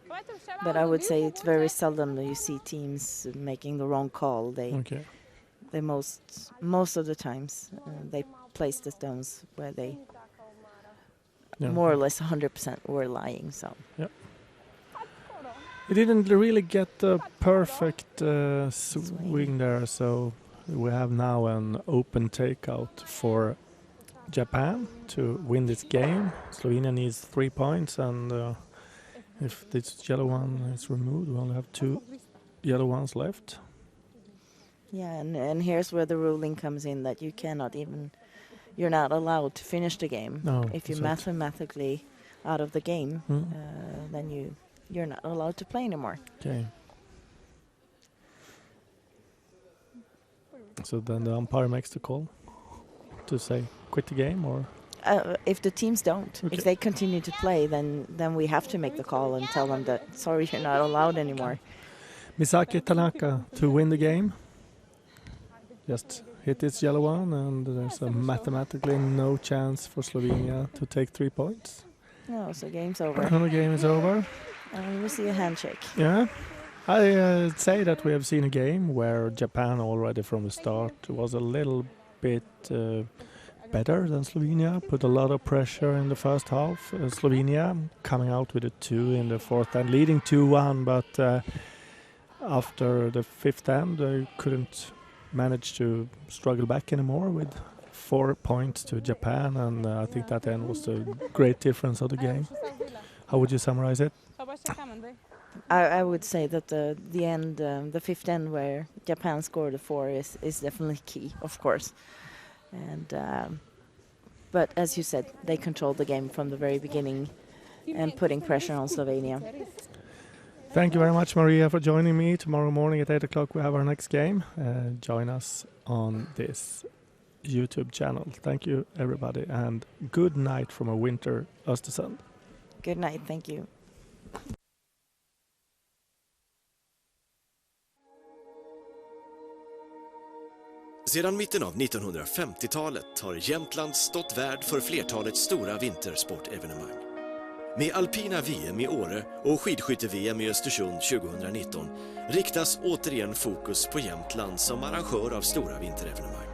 Povejte še malo but I would za say bil it's very mogoče? seldom that you see teams making the wrong call. Okay. They most of the times they place the stones where they Yeah. more or less 100% were lying. So He didn't really get the perfect swing there, so we have now an open takeout for Japan to win this game. Slovenia needs 3 points, and if this yellow one is removed, we only have 2 yellow ones left. yeah, and here's where the ruling comes in that you're not allowed to finish the game. No, If you're that's it. mathematically out of the game, Mm. then you're not allowed to play anymore. Okay. So then the umpire makes the call to say quit the game, or If the teams don't, Okay. if they continue to play, then we have to make the call and tell them that sorry, you're not allowed anymore. Misaki Tanaka to win the game. Just hit this yellow one, and there's a mathematically no chance for Slovenia to take 3 points. No, so game's over. And the game is over. And we see a handshake. Yeah. I say that we have seen a game where Japan already from the start was a little bit better than Slovenia, put a lot of pressure in the first half. Slovenia coming out with a 2 in the fourth and leading 2-1, but after the fifth end they couldn't manage to struggle back anymore with 4 points to Japan, and I think that end was the great difference of the game. How would you summarize it? I would say that the end, the fifth end where Japan scored a 4 is definitely key, of course. And but as you said, they controlled the game from the very beginning and putting pressure on Slovenia. Thank you very much, Maria, for joining me. Tomorrow morning at 8 o'clock we have our next game. Join us on this YouTube channel. Thank you, everybody, and good night from a winter Östersund. Good night, thank you. Sedan mitten av 1950-talet har Jämtland stått värd för flertalet stora vintersportevenemang. Med alpina VM i Åre och skidskytte-VM i Östersund 2019 riktas återigen fokus på Jämtland som arrangör av stora vinterevenemang.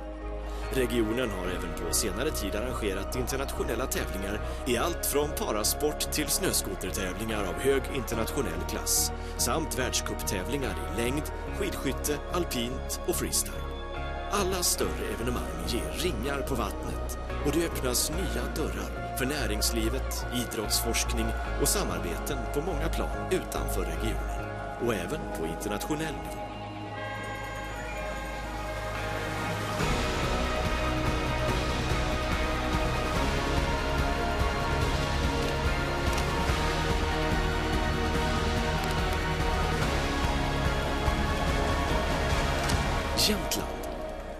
Regionen har även på senare tid arrangerat internationella tävlingar i allt från parasport till snöskotertävlingar av hög internationell klass samt världscuptävlingar i längd, skidskytte, alpint och freestyle. Alla större evenemang ger ringar på vattnet och det öppnas nya dörrar för näringslivet, idrottsforskning och samarbeten på många plan utanför regionen och även på internationell nivå. Jämtland,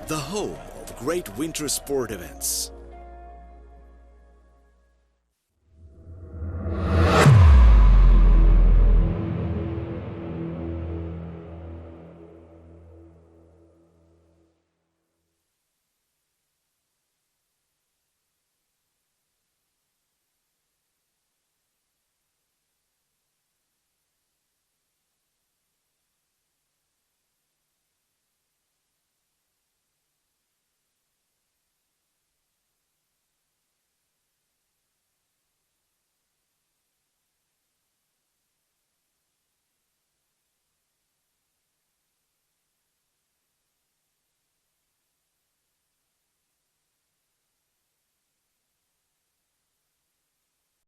the home of great winter sport events.